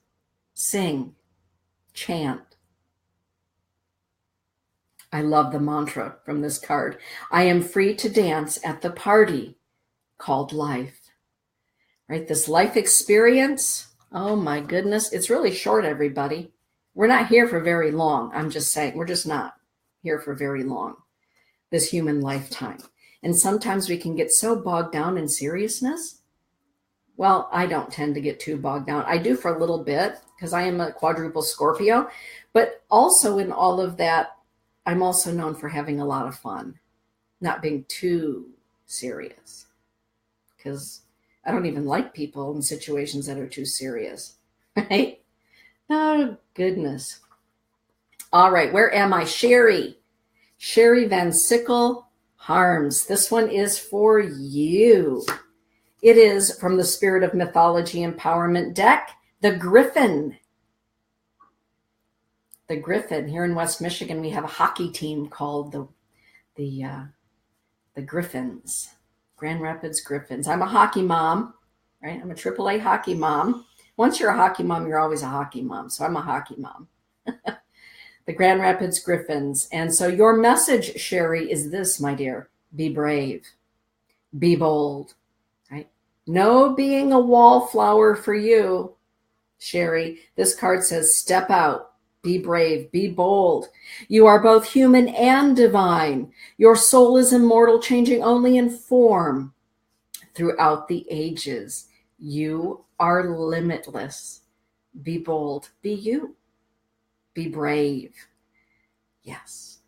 sing, chant. I love the mantra from this card. I am free to dance at the party called life. Right? This life experience, oh my goodness, it's really short, everybody. We're not here for very long. I'm just saying, we're just not here for very long. this human lifetime. And sometimes we can get so bogged down in seriousness. Well, I don't tend to get too bogged down. I do for a little bit because I am a quadruple Scorpio, but also in all of that, I'm also known for having a lot of fun, not being too serious, because I don't even like people in situations that are too serious, right? Oh, goodness. All right, where am I? Sherry Van Sickle Harms. This one is for you. It is from the Spirit of Mythology Empowerment deck, the Griffin. The Griffin. Here in West Michigan, we have a hockey team called the Griffins, Grand Rapids Griffins. I'm a hockey mom, right? I'm a AAA hockey mom. Once you're a hockey mom, you're always a hockey mom. So I'm a hockey mom. The Grand Rapids Griffins. And so your message, Sherry, is this, my dear. Be brave. Be bold. Right? No being a wallflower for you, Sherry. This card says step out. Be brave, be bold. You are both human and divine. Your soul is immortal, changing only in form throughout the ages. You are limitless. Be bold, be you. Be brave. Yes.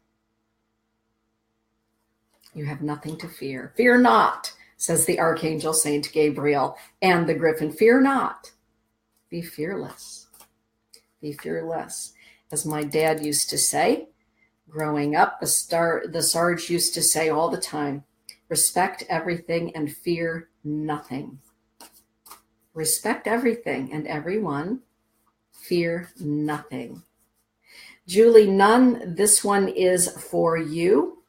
You have nothing to fear. Fear not, says the Archangel Saint Gabriel and the Griffin. Fear not. Be fearless. Be fearless. As my dad used to say, growing up, the Sarge used to say all the time, respect everything and fear nothing. Respect everything and everyone, fear nothing. Julie Nunn, this one is for you.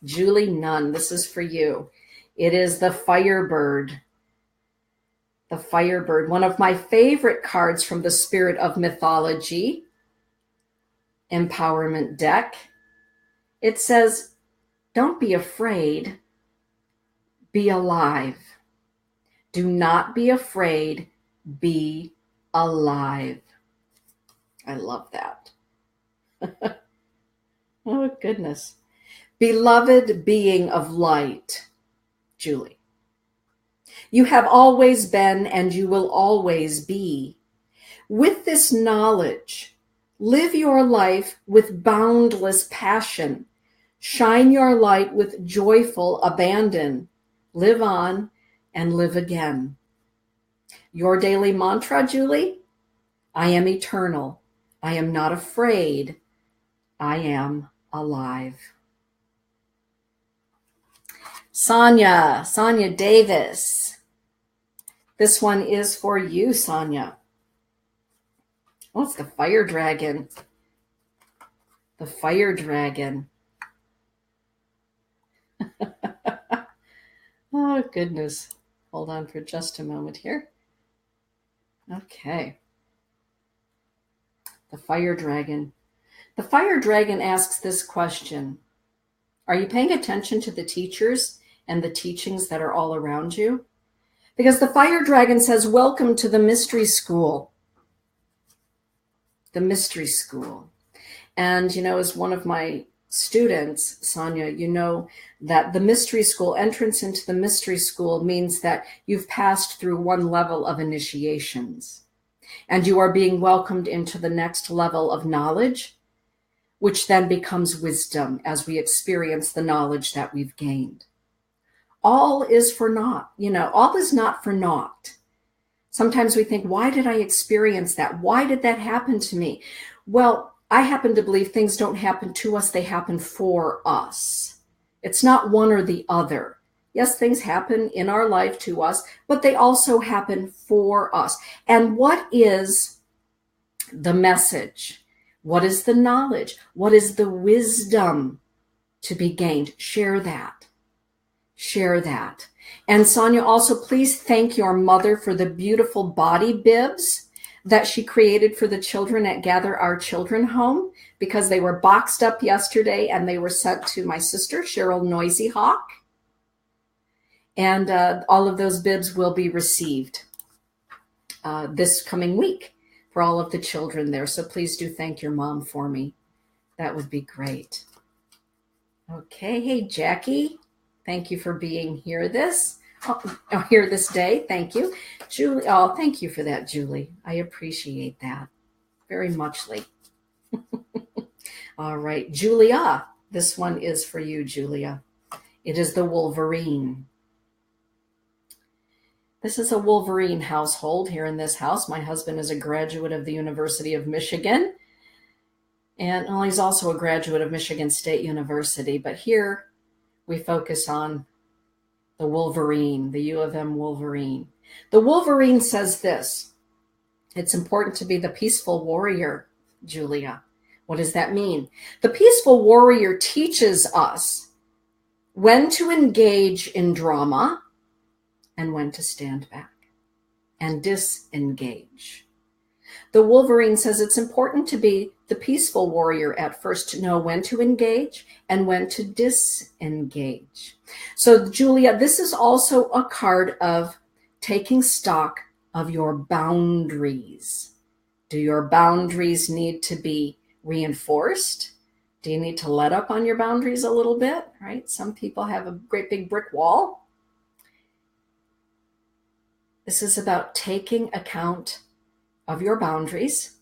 Julie Nunn, this is for you. It is the Firebird. The Firebird, one of my favorite cards from the Spirit of Mythology Empowerment deck. It says, don't be afraid, be alive. Do not be afraid, be alive. I love that. Oh, goodness. Beloved being of light, Julie. You have always been and you will always be. With this knowledge, live your life with boundless passion. Shine your light with joyful abandon. Live on and live again. Your daily mantra, Julie? I am eternal. I am not afraid. I am alive. Sonja Davis. This one is for you, Sonja. Oh, it's the fire dragon. The fire dragon. Oh, goodness. Hold on for just a moment here. Okay. The fire dragon. The fire dragon asks this question. Are you paying attention to the teachers and the teachings that are all around you? Because the fire dragon says, welcome to the mystery school. The mystery school. And, as one of my students, Sonja, you know that the mystery school, entrance into the mystery school means that you've passed through one level of initiations and you are being welcomed into the next level of knowledge, which then becomes wisdom as we experience the knowledge that we've gained. All is for naught, all is not for naught. Sometimes we think, why did I experience that? Why did that happen to me? Well, I happen to believe things don't happen to us, they happen for us. It's not one or the other. Yes, things happen in our life to us, but they also happen for us. And what is the message? What is the knowledge? What is the wisdom to be gained? Share that. Share that. And Sonja, also please thank your mother for the beautiful body bibs that she created for the children at Gather Our Children Home, because they were boxed up yesterday and they were sent to my sister, Cheryl Noisy Hawk. And all of those bibs will be received this coming week for all of the children there. So please do thank your mom for me. That would be great. Okay, hey Jackie, thank you for being here here this day. Thank you. Julie, oh, thank you for that, Julie. I appreciate that very muchly. All right, Julia, this one is for you, Julia. It is the Wolverine. This is a Wolverine household here in this house. My husband is a graduate of the University of Michigan. And well, he's also a graduate of Michigan State University. But here we focus on the Wolverine, the U of M Wolverine. The Wolverine says this: it's important to be the peaceful warrior, Julia. What does that mean? The peaceful warrior teaches us when to engage in drama and when to stand back and disengage. The Wolverine says it's important to be the peaceful warrior at first, to know when to engage and when to disengage. So, Julia, this is also a card of taking stock of your boundaries. Do your boundaries need to be reinforced? Do you need to let up on your boundaries a little bit, right? Some people have a great big brick wall. This is about taking account of your boundaries,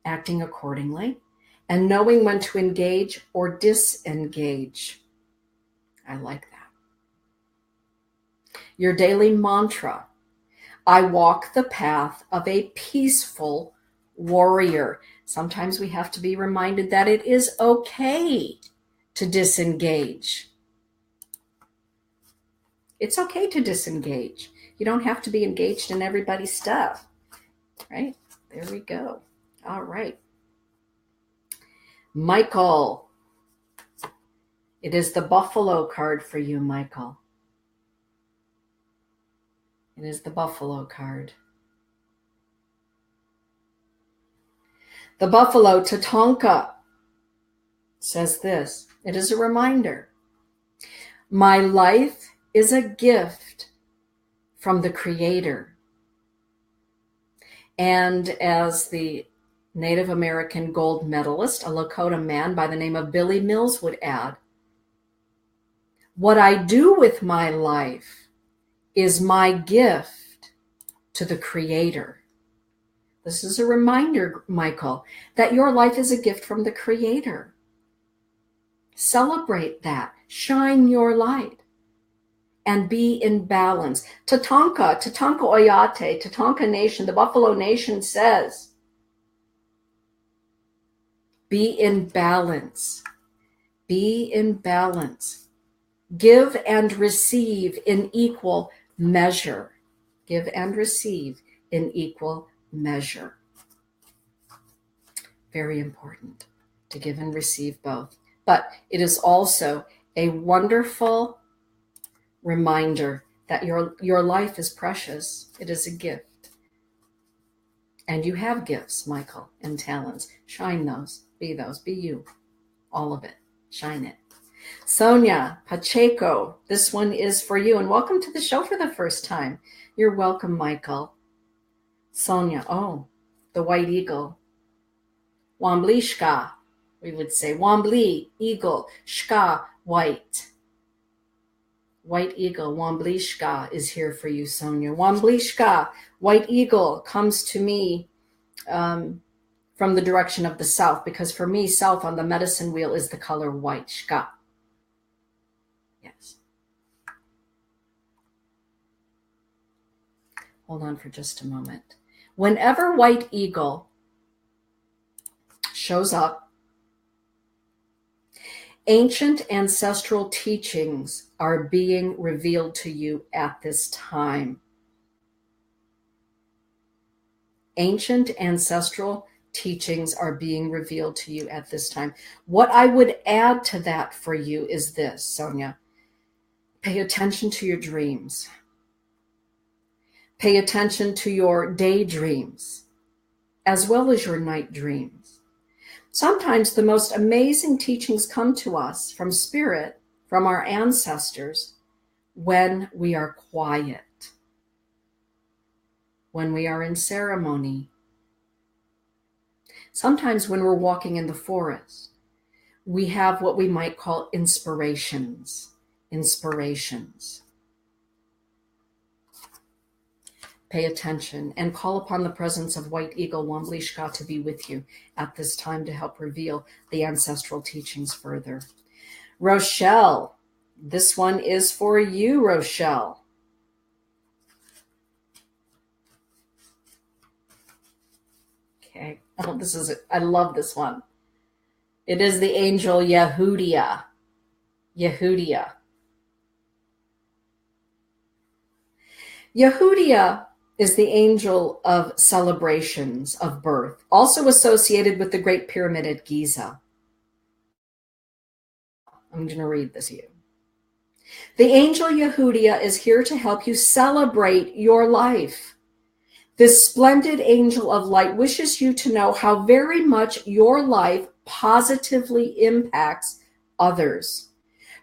acting accordingly, and knowing when to engage or disengage. I like that. Your daily mantra: I walk the path of a peaceful warrior. Sometimes we have to be reminded that it is okay to disengage. It's okay to disengage. You don't have to be engaged in everybody's stuff, right? There we go. All right. Michael. It is the Buffalo card for you, Michael. It is the Buffalo card. The Buffalo, Tatanka, says this: it is a reminder. My life is a gift from the Creator. And as the Native American gold medalist, a Lakota man by the name of Billy Mills would add, what I do with my life is my gift to the Creator. This is a reminder, Michael, that your life is a gift from the Creator. Celebrate that. Shine your light and be in balance. Tatanka Oyate, Tatanka Nation, the Buffalo Nation says, be in balance. Be in balance. Give and receive in equal measure. Give and receive in equal measure. Very important to give and receive both. But it is also a wonderful reminder that your life is precious. It is a gift. And you have gifts, Michael, and talents. Shine those. Be you. All of it. Shine it. Sonia Pacheco, this one is for you. And welcome to the show for the first time. You're welcome, Michael. Sonia, oh, the white eagle. Wambli shka, we would say. Wambli, eagle, shka, white. White eagle, Wambli shka is here for you, Sonia. Wambli shka, white eagle, comes to me from the direction of the south, because for me, south on the medicine wheel is the color white, shka. Yes. Hold on for just a moment. Whenever white eagle shows up, ancient ancestral teachings are being revealed to you at this time. Ancient ancestral teachings are being revealed to you at this time. What I would add to that for you is this, Sonia. Pay attention to your dreams. Pay attention to your daydreams, as well as your night dreams. Sometimes the most amazing teachings come to us from spirit, from our ancestors, when we are quiet, when we are in ceremony. Sometimes when we're walking in the forest. we have what we might call inspirations. Inspirations. Pay attention and call upon the presence of White Eagle Wamblishka to be with you at this time to help reveal the ancestral teachings further. Rochelle, this one is for you, Rochelle. Okay. Oh, I love this one. It is the angel Yehudia. Yehudia. Yehudia is the angel of celebrations of birth, also associated with the Great Pyramid at Giza. I'm going to read this to you. The angel Yehudia is here to help you celebrate your life. This splendid angel of light wishes you to know how very much your life positively impacts others.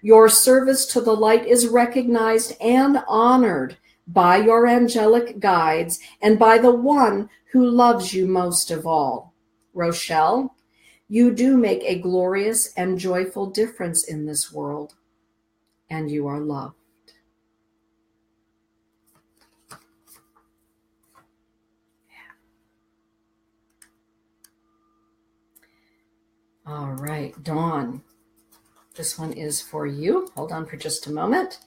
Your service to the light is recognized and honored by your angelic guides and by the one who loves you most of all. Rochelle, you do make a glorious and joyful difference in this world, and you are loved. All right, Dawn, this one is for you. Hold on for just a moment.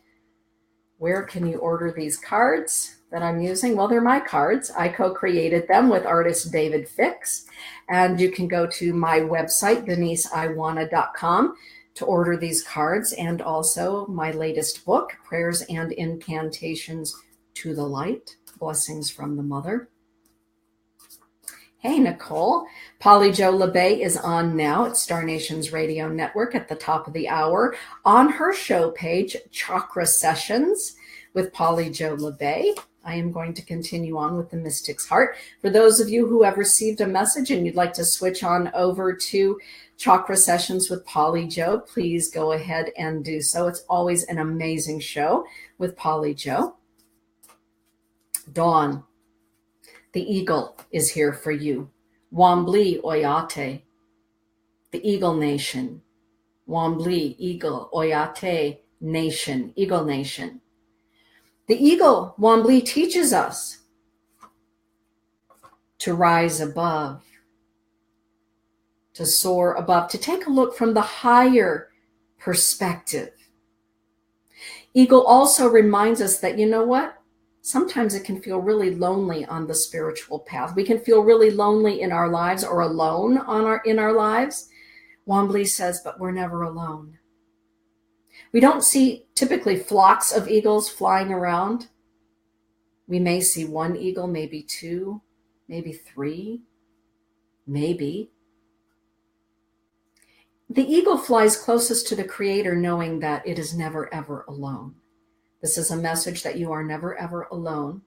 Where can you order these cards that I'm using? Well, they're my cards. I co-created them with artist David Fix. And you can go to my website, deniseiwana.com, to order these cards, and also my latest book, Prayers and Incantations to the Light, Blessings from the Mother. Hey, Nicole. Polly Jo LeBay is on now at Star Nations Radio Network at the top of the hour on her show page, Chakra Sessions with Polly Jo LeBay. I am going to continue on with the Mystic's Heart. For those of you who have received a message and you'd like to switch on over to Chakra Sessions with Polly Jo, please go ahead and do so. It's always an amazing show with Polly Jo. Dawn. The eagle is here for you. Wambli Oyate, the Eagle Nation. Wambli, Eagle, Oyate, Nation, Eagle Nation. The eagle, Wambli, teaches us to rise above, to soar above, to take a look from the higher perspective. Eagle also reminds us that, you know what? Sometimes it can feel really lonely on the spiritual path. We can feel really lonely in our lives or alone in our lives. Wambli says, but we're never alone. We don't see typically flocks of eagles flying around. We may see one eagle, maybe two, maybe three, maybe. The eagle flies closest to the Creator, knowing that it is never, ever alone. This is a message that you are never, ever alone.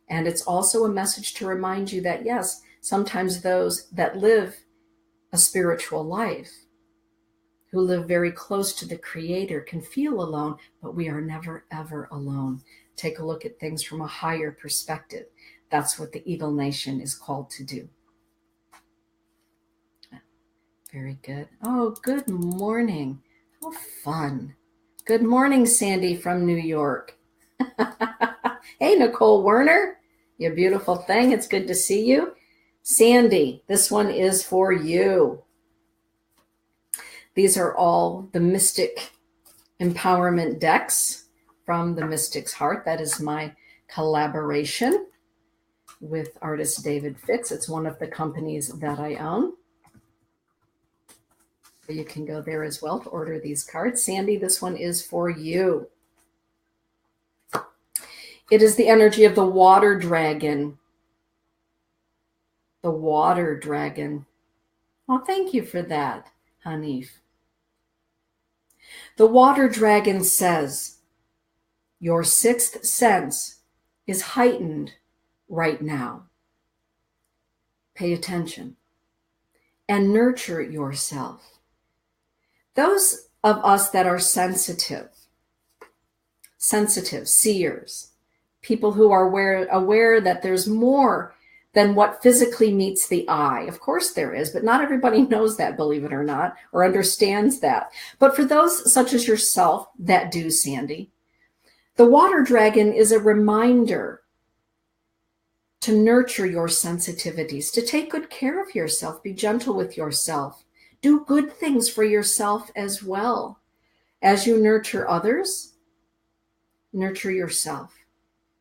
And it's also a message to remind you that, yes, sometimes those that live a spiritual life, who live very close to the Creator, can feel alone, but we are never, ever alone. Take a look at things from a higher perspective. That's what the Eagle Nation is called to do. Very good. Oh, good morning. How fun. Good morning, Sandy from New York. Hey, Nicole Werner, you beautiful thing. It's good to see you. Sandy, this one is for you. These are all the Mystic Empowerment decks from the Mystic's Heart. That is my collaboration with artist David Fix. It's one of the companies that I own. You can go there as well to order these cards. Sandy, this one is for you. It is the energy of the water dragon. The water dragon. Oh, thank you for that, Hanif. The water dragon says, your sixth sense is heightened right now. Pay attention and nurture yourself. Those of us that are sensitive, seers, people who are aware that there's more than what physically meets the eye. Of course there is, but not everybody knows that, believe it or not, or understands that. But for those such as yourself that do, Sandy, the water dragon is a reminder to nurture your sensitivities, to take good care of yourself, be gentle with yourself, do good things for yourself as well. As you nurture others, nurture yourself.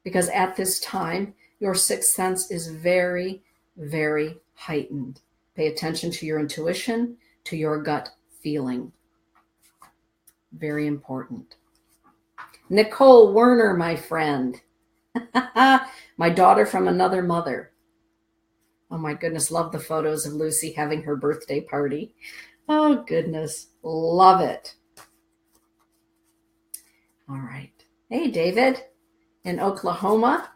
Because at this time, your sixth sense is very, very heightened. Pay attention to your intuition, to your gut feeling. Very important. Nicole Werner, my friend. My daughter from another mother. Oh my goodness, love the photos of Lucy having her birthday party. Oh goodness, love it. All right. Hey, David in Oklahoma.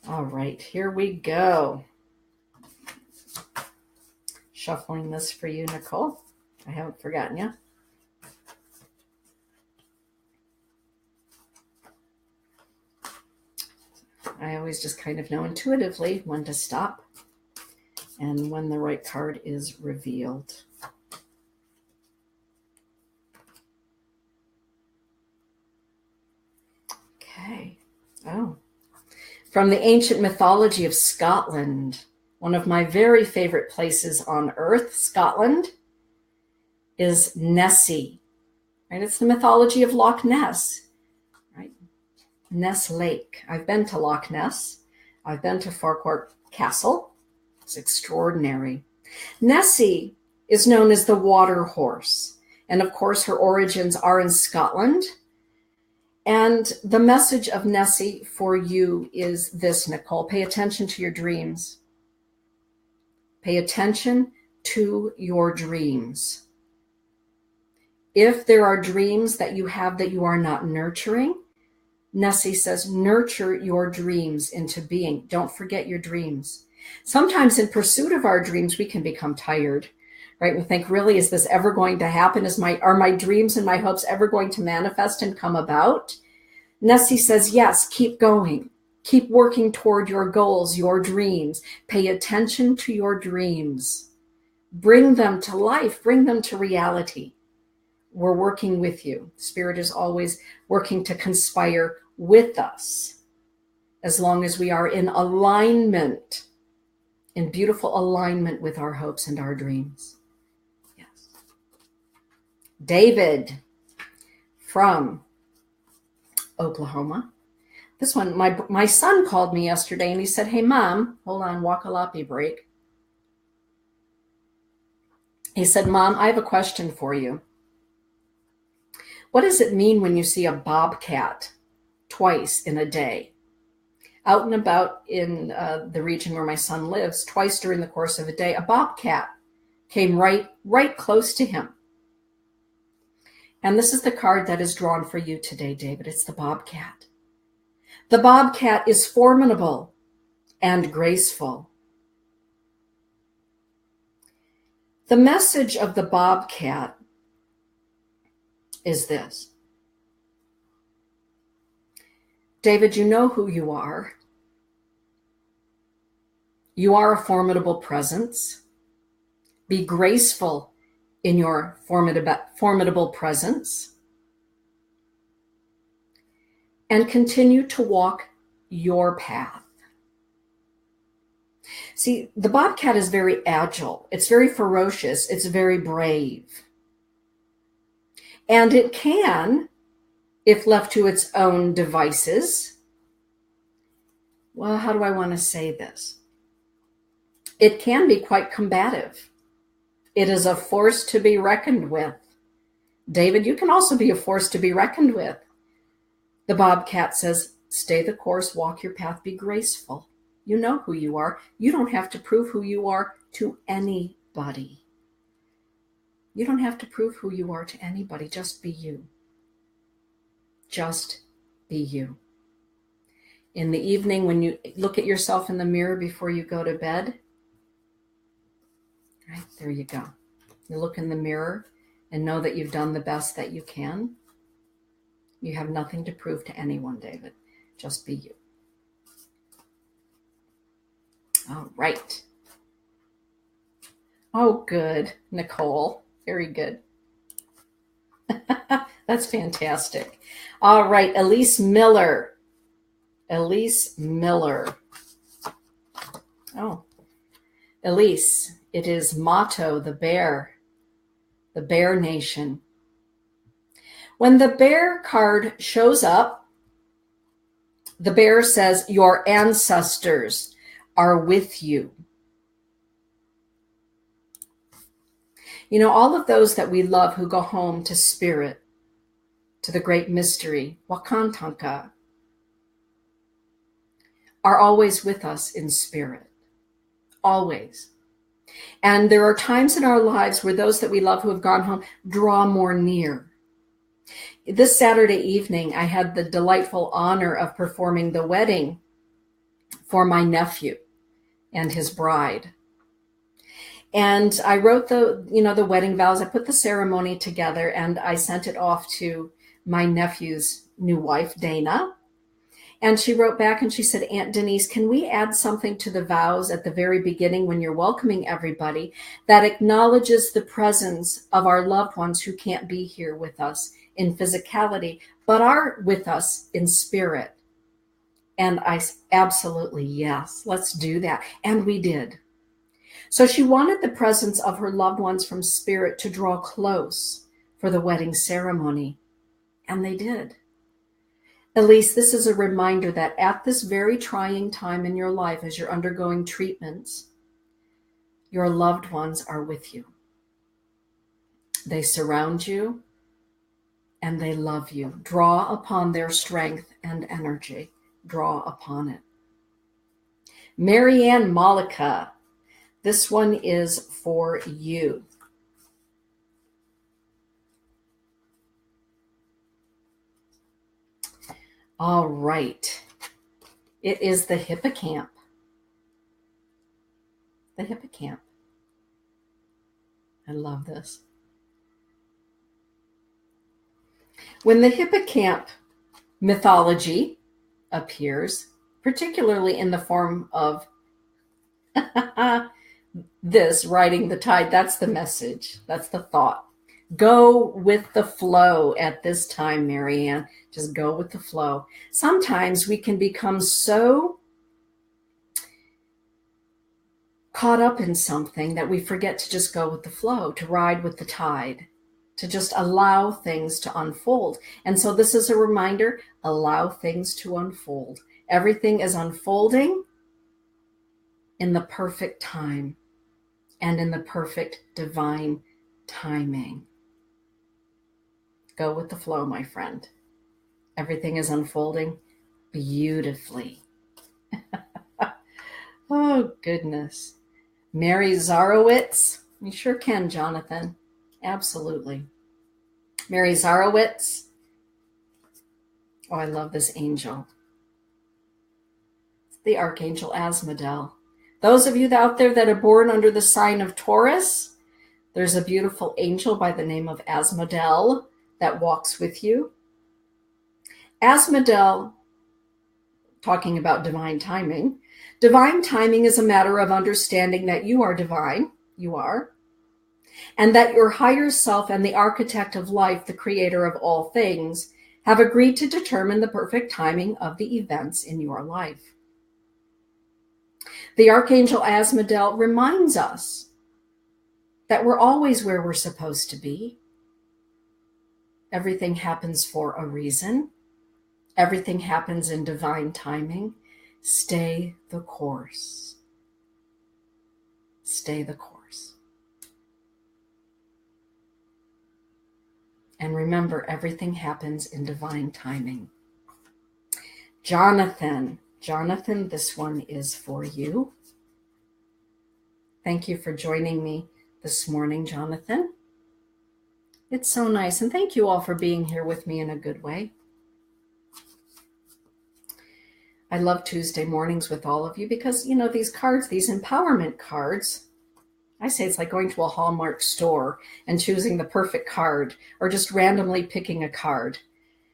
All right, here we go. Shuffling this for you, Nicole. I haven't forgotten you. I always just kind of know intuitively when to stop and when the right card is revealed. Okay. Oh. From the ancient mythology of Scotland, one of my very favorite places on earth, Scotland, is Nessie. Right? It's the mythology of Loch Ness. Right? Ness Lake. I've been to Loch Ness. I've been to Farquhar Castle. It's extraordinary. Nessie is known as the water horse. And of course, her origins are in Scotland. And the message of Nessie for you is this, Nicole. Pay attention to your dreams. Pay attention to your dreams. If there are dreams that you have that you are not nurturing, Nessie says, nurture your dreams into being. Don't forget your dreams. Sometimes in pursuit of our dreams, we can become tired, right? We think, really, is this ever going to happen? Are my dreams and my hopes ever going to manifest and come about? Nessie says, yes, keep going. Keep working toward your goals, your dreams. Pay attention to your dreams. Bring them to life. Bring them to reality. We're working with you. Spirit is always working to conspire with us as long as we are in alignment, in beautiful alignment with our hopes and our dreams. Yes. David from Oklahoma. This one, my son called me yesterday and he said, hey, Mom, hold on, Wakalapi break. He said, Mom, I have a question for you. What does it mean when you see a bobcat twice in a day? Out and about in the region where my son lives, twice during the course of a day, a bobcat came right close to him. And this is the card that is drawn for you today, David. It's the bobcat. The bobcat is formidable and graceful. The message of the bobcat is this. David, you know who you are. You are a formidable presence. Be graceful in your formidable presence. And continue to walk your path. See, the bobcat is very agile. It's very ferocious. It's very brave. And it can, if left to its own devices, well, how do I want to say this? It can be quite combative. It is a force to be reckoned with. David, you can also be a force to be reckoned with. The bobcat says, stay the course, walk your path, be graceful. You know who you are. You don't have to prove who you are to anybody. You don't have to prove who you are to anybody. Just be you. Just be you. In the evening, when you look at yourself in the mirror before you go to bed, right, there you go. You look in the mirror and know that you've done the best that you can. You have nothing to prove to anyone, David. Just be you. All right. Oh, good, Nicole. Very good. That's fantastic. All right, Elyse Miller. Elyse Miller. Oh, Elyse, it is Motto, the Bear Nation. When the bear card shows up, the bear says, your ancestors are with you. You know, all of those that we love who go home to spirit, to the great mystery, Wakantanka, are always with us in spirit. Always. And there are times in our lives where those that we love who have gone home draw more near. This Saturday evening, I had the delightful honor of performing the wedding for my nephew and his bride. And I wrote the wedding vows. I put the ceremony together and I sent it off to my nephew's new wife, Dana. And she wrote back and she said, Aunt Denise, can we add something to the vows at the very beginning when you're welcoming everybody that acknowledges the presence of our loved ones who can't be here with us in physicality, but are with us in spirit? And I absolutely, yes, let's do that. And we did. So she wanted the presence of her loved ones from spirit to draw close for the wedding ceremony. And they did. Elyse, this is a reminder that at this very trying time in your life, as you're undergoing treatments, your loved ones are with you. They surround you and they love you. Draw upon their strength and energy. Draw upon it. Marianne Malika, this one is for you. All right. It is the hippocamp. The hippocamp. I love this. When the hippocamp mythology appears, particularly in the form of this, riding the tide, that's the message. That's the thought. Go with the flow at this time, Marianne. Just go with the flow. Sometimes we can become so caught up in something that we forget to just go with the flow, to ride with the tide, to just allow things to unfold. And so this is a reminder, allow things to unfold. Everything is unfolding in the perfect time and in the perfect divine timing. Go with the flow, my friend. Everything is unfolding beautifully. Oh, goodness. Mary Zarowitz. You sure can, Jonathan. Absolutely. Mary Zarowitz. Oh, I love this angel. The Archangel Asmodel. Those of you out there that are born under the sign of Taurus, there's a beautiful angel by the name of Asmodel that walks with you. Asmodel, talking about divine timing is a matter of understanding that you are divine, you are, and that your higher self and the architect of life, the creator of all things, have agreed to determine the perfect timing of the events in your life. The Archangel Asmodel reminds us that we're always where we're supposed to be. Everything happens for a reason. Everything happens in divine timing. Stay the course. Stay the course. And remember, everything happens in divine timing. Jonathan, this one is for you. Thank you for joining me this morning, Jonathan. It's so nice. And thank you all for being here with me in a good way. I love Tuesday mornings with all of you because, you know, these cards, these empowerment cards, I say it's like going to a Hallmark store and choosing the perfect card or just randomly picking a card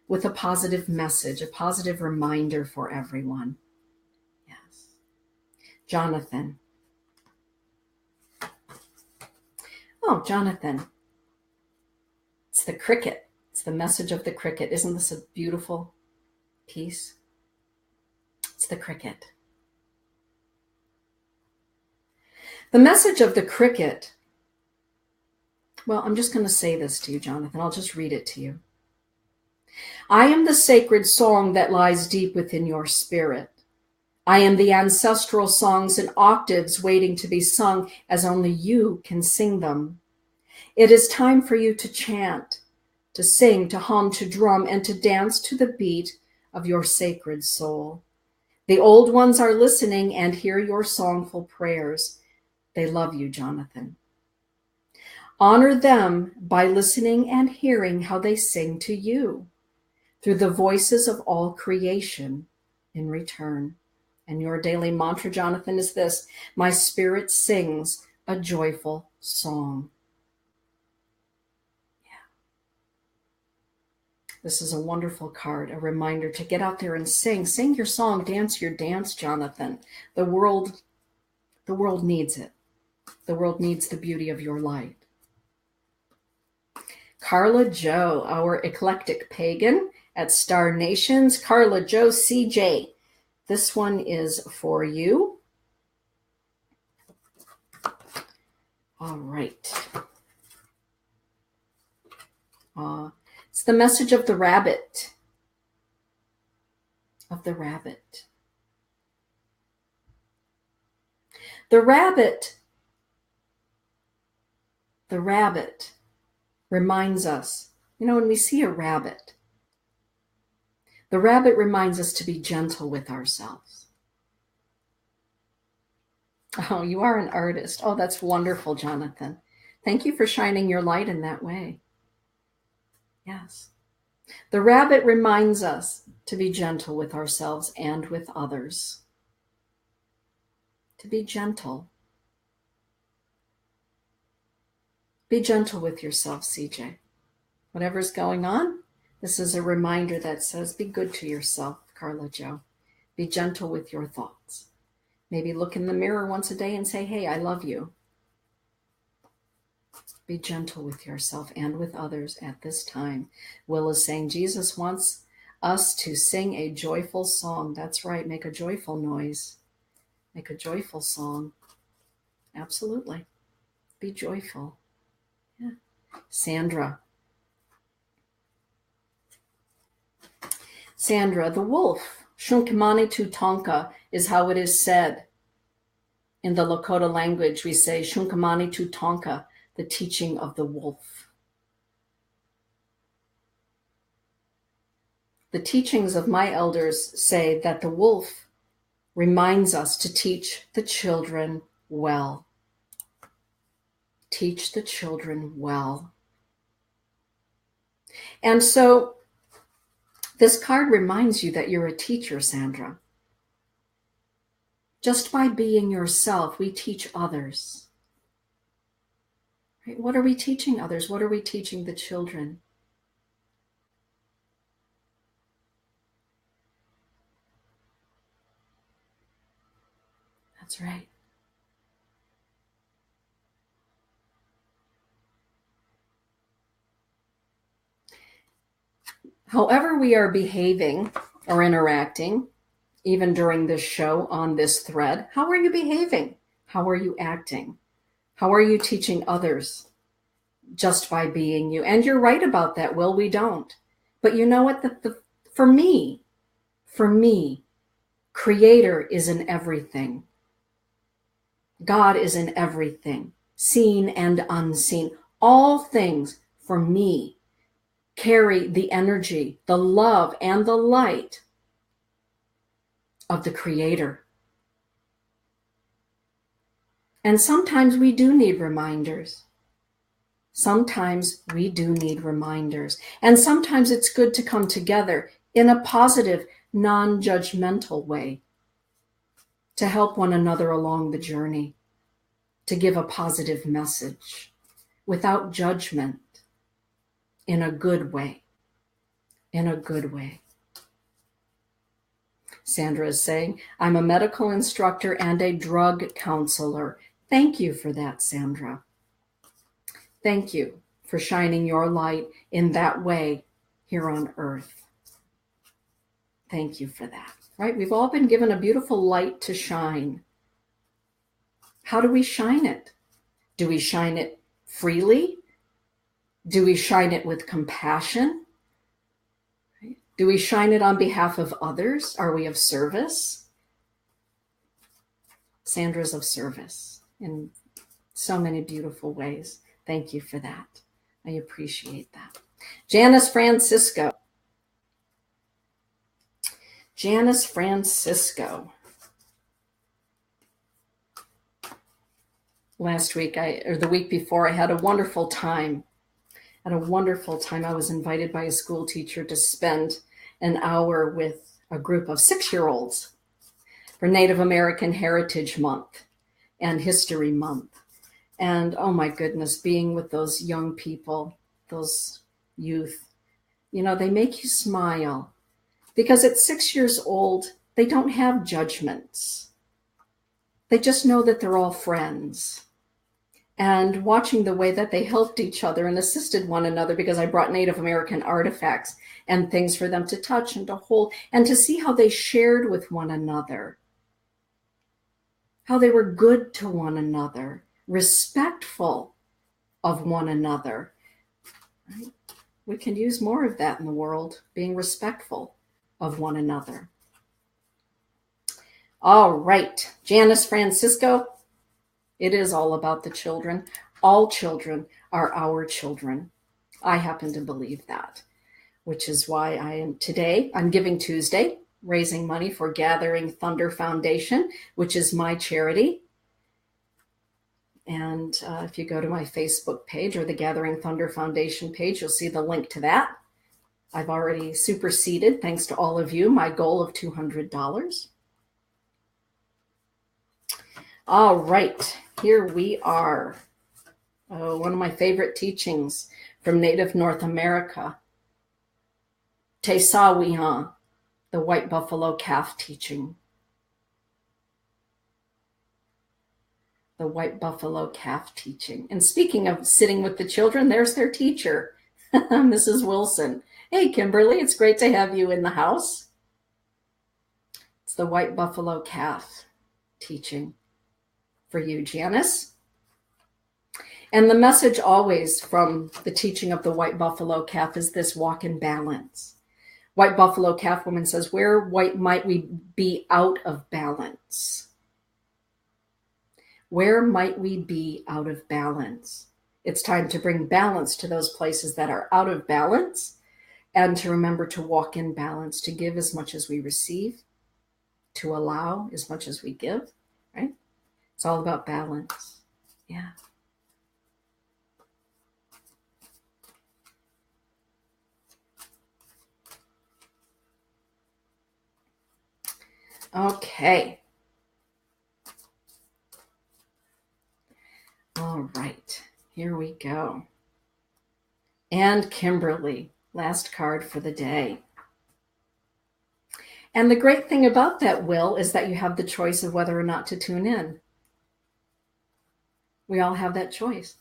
with a positive message, a positive reminder for everyone. Yes. Jonathan. Oh, Jonathan. It's the cricket. It's the message of the cricket. Isn't this a beautiful piece? It's the cricket. The message of the cricket. Well, I'm just going to say this to you, Jonathan. I'll just read it to you. I am the sacred song that lies deep within your spirit. I am the ancestral songs in octaves waiting to be sung as only you can sing them. It is time for you to chant, to sing, to hum, to drum, and to dance to the beat of your sacred soul. The old ones are listening and hear your songful prayers. They love you, Jonathan. Honor them by listening and hearing how they sing to you through the voices of all creation in return. And your daily mantra, Jonathan, is this: my spirit sings a joyful song. This is a wonderful card, a reminder to get out there and sing. Sing your song, dance your dance, Jonathan. The world needs it. The world needs the beauty of your light. Carla Joe, our eclectic pagan at Star Nations. Carla Joe CJ. This one is for you. All right. It's the message of the rabbit. Of the rabbit. The rabbit reminds us, when we see a rabbit, the rabbit reminds us to be gentle with ourselves. Oh, you are an artist. Oh, that's wonderful, Jonathan. Thank you for shining your light in that way. Yes. The rabbit reminds us to be gentle with ourselves and with others. To be gentle. Be gentle with yourself, CJ. Whatever's going on, this is a reminder that says, be good to yourself, Carla Joe. Be gentle with your thoughts. Maybe look in the mirror once a day and say, hey, I love you. Be gentle with yourself and with others at this time. Will is saying Jesus wants us to sing a joyful song. That's right. Make a joyful noise. Make a joyful song. Absolutely. Be joyful. Yeah. Sandra, the wolf, Shunkmani Tutanka, is how it is said. In the Lakota language, we say Shunkmani Tutanka, the teaching of the wolf. The teachings of my elders say that the wolf reminds us to teach the children well. Teach the children well. And so this card reminds you that you're a teacher, Sandra. Just by being yourself, we teach others. Right? What are we teaching others? What are we teaching the children? That's right. However we are behaving or interacting, even during this show on this thread, how are you behaving? How are you acting? How are you teaching others just by being you? And you're right about that, Will. We don't. But you know what? For me, Creator is in everything. God is in everything, seen and unseen. All things, for me, carry the energy, the love, and the light of the Creator. And sometimes we do need reminders. Sometimes we do need reminders. And sometimes it's good to come together in a positive, non-judgmental way to help one another along the journey, to give a positive message without judgment, in a good way. In a good way. Sandra is saying, I'm a medical instructor and a drug counselor. Thank you for that, Sandra. Thank you for shining your light in that way here on earth. Thank you for that, right? We've all been given a beautiful light to shine. How do we shine it? Do we shine it freely? Do we shine it with compassion? Do we shine it on behalf of others? Are we of service? Sandra's of service in so many beautiful ways. Thank you for that. I appreciate that. Janice Francisco. Janice Francisco. Last week, or the week before, I had a wonderful time. I was invited by a school teacher to spend an hour with a group of 6-year-olds for Native American Heritage Month and History Month. And oh my goodness, being with those young people, those youth, they make you smile because at 6 years old, they don't have judgments. They just know that they're all friends. And watching the way that they helped each other and assisted one another, because I brought Native American artifacts and things for them to touch and to hold, and to see how they shared with one another, how they were good to one another, respectful of one another. Right? We can use more of that in the world, being respectful of one another. All right, Janice Francisco. It is all about the children. All children are our children. I happen to believe that, which is why I'm Giving Tuesday, raising money for Gathering Thunder Foundation, which is my charity. And if you go to my Facebook page or the Gathering Thunder Foundation page, you'll see the link to that. I've already superseded, thanks to all of you, my goal of $200. All right, here we are. One of my favorite teachings from Native North America. Te Sawihan, the white buffalo calf teaching. The white buffalo calf teaching. And speaking of sitting with the children, there's their teacher, Mrs. Wilson. Hey, Kimberly, it's great to have you in the house. It's the white buffalo calf teaching for you, Janice. And the message always from the teaching of the white buffalo calf is this: walk in balance. White buffalo calf woman says, where might we be out of balance? Where might we be out of balance? It's time to bring balance to those places that are out of balance, and to remember to walk in balance, to give as much as we receive, to allow as much as we give, right? It's all about balance. Yeah. Okay. All right, here we go. And Kimberly, last card for the day. And the great thing about that, Will, is that you have the choice of whether or not to tune in. We all have that choice.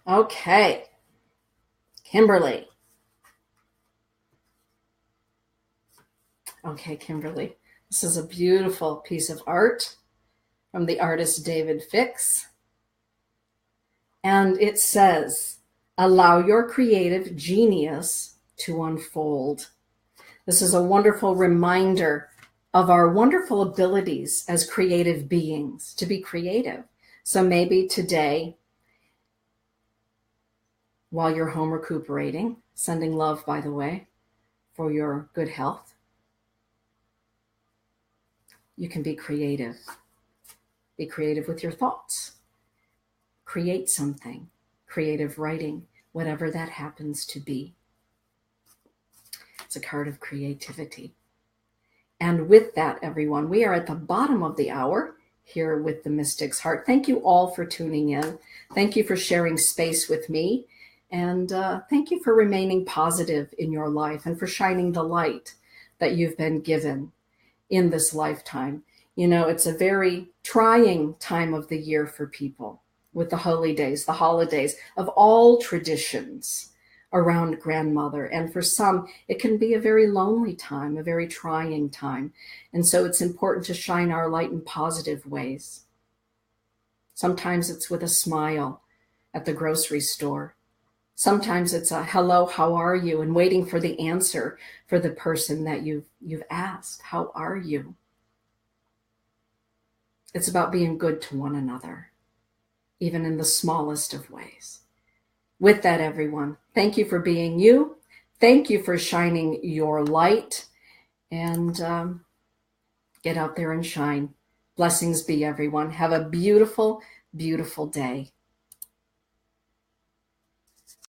Okay, Kimberly. Okay, Kimberly, this is a beautiful piece of art from the artist David Fix. And it says, allow your creative genius to unfold. This is a wonderful reminder of our wonderful abilities as creative beings to be creative. So maybe today, while you're home recuperating, sending love, by the way, for your good health, you can be creative. Be creative with your thoughts. Create something. Creative writing, whatever that happens to be. It's a card of creativity. And with that, everyone, we are at the bottom of the hour here with the Mystic's Heart. Thank you all for tuning in. Thank you for sharing space with me And thank you for remaining positive in your life and for shining the light that you've been given in this lifetime. You know, it's a very trying time of the year for people with the holy days, the holidays of all traditions around grandmother. And for some, it can be a very lonely time, a very trying time. And so it's important to shine our light in positive ways. Sometimes it's with a smile at the grocery store. Sometimes it's a hello, how are you? And waiting for the answer for the person that you've asked, how are you? It's about being good to one another, even in the smallest of ways. With that, everyone, thank you for being you. Thank you for shining your light, and get out there and shine. Blessings be, everyone. Have a beautiful, beautiful day.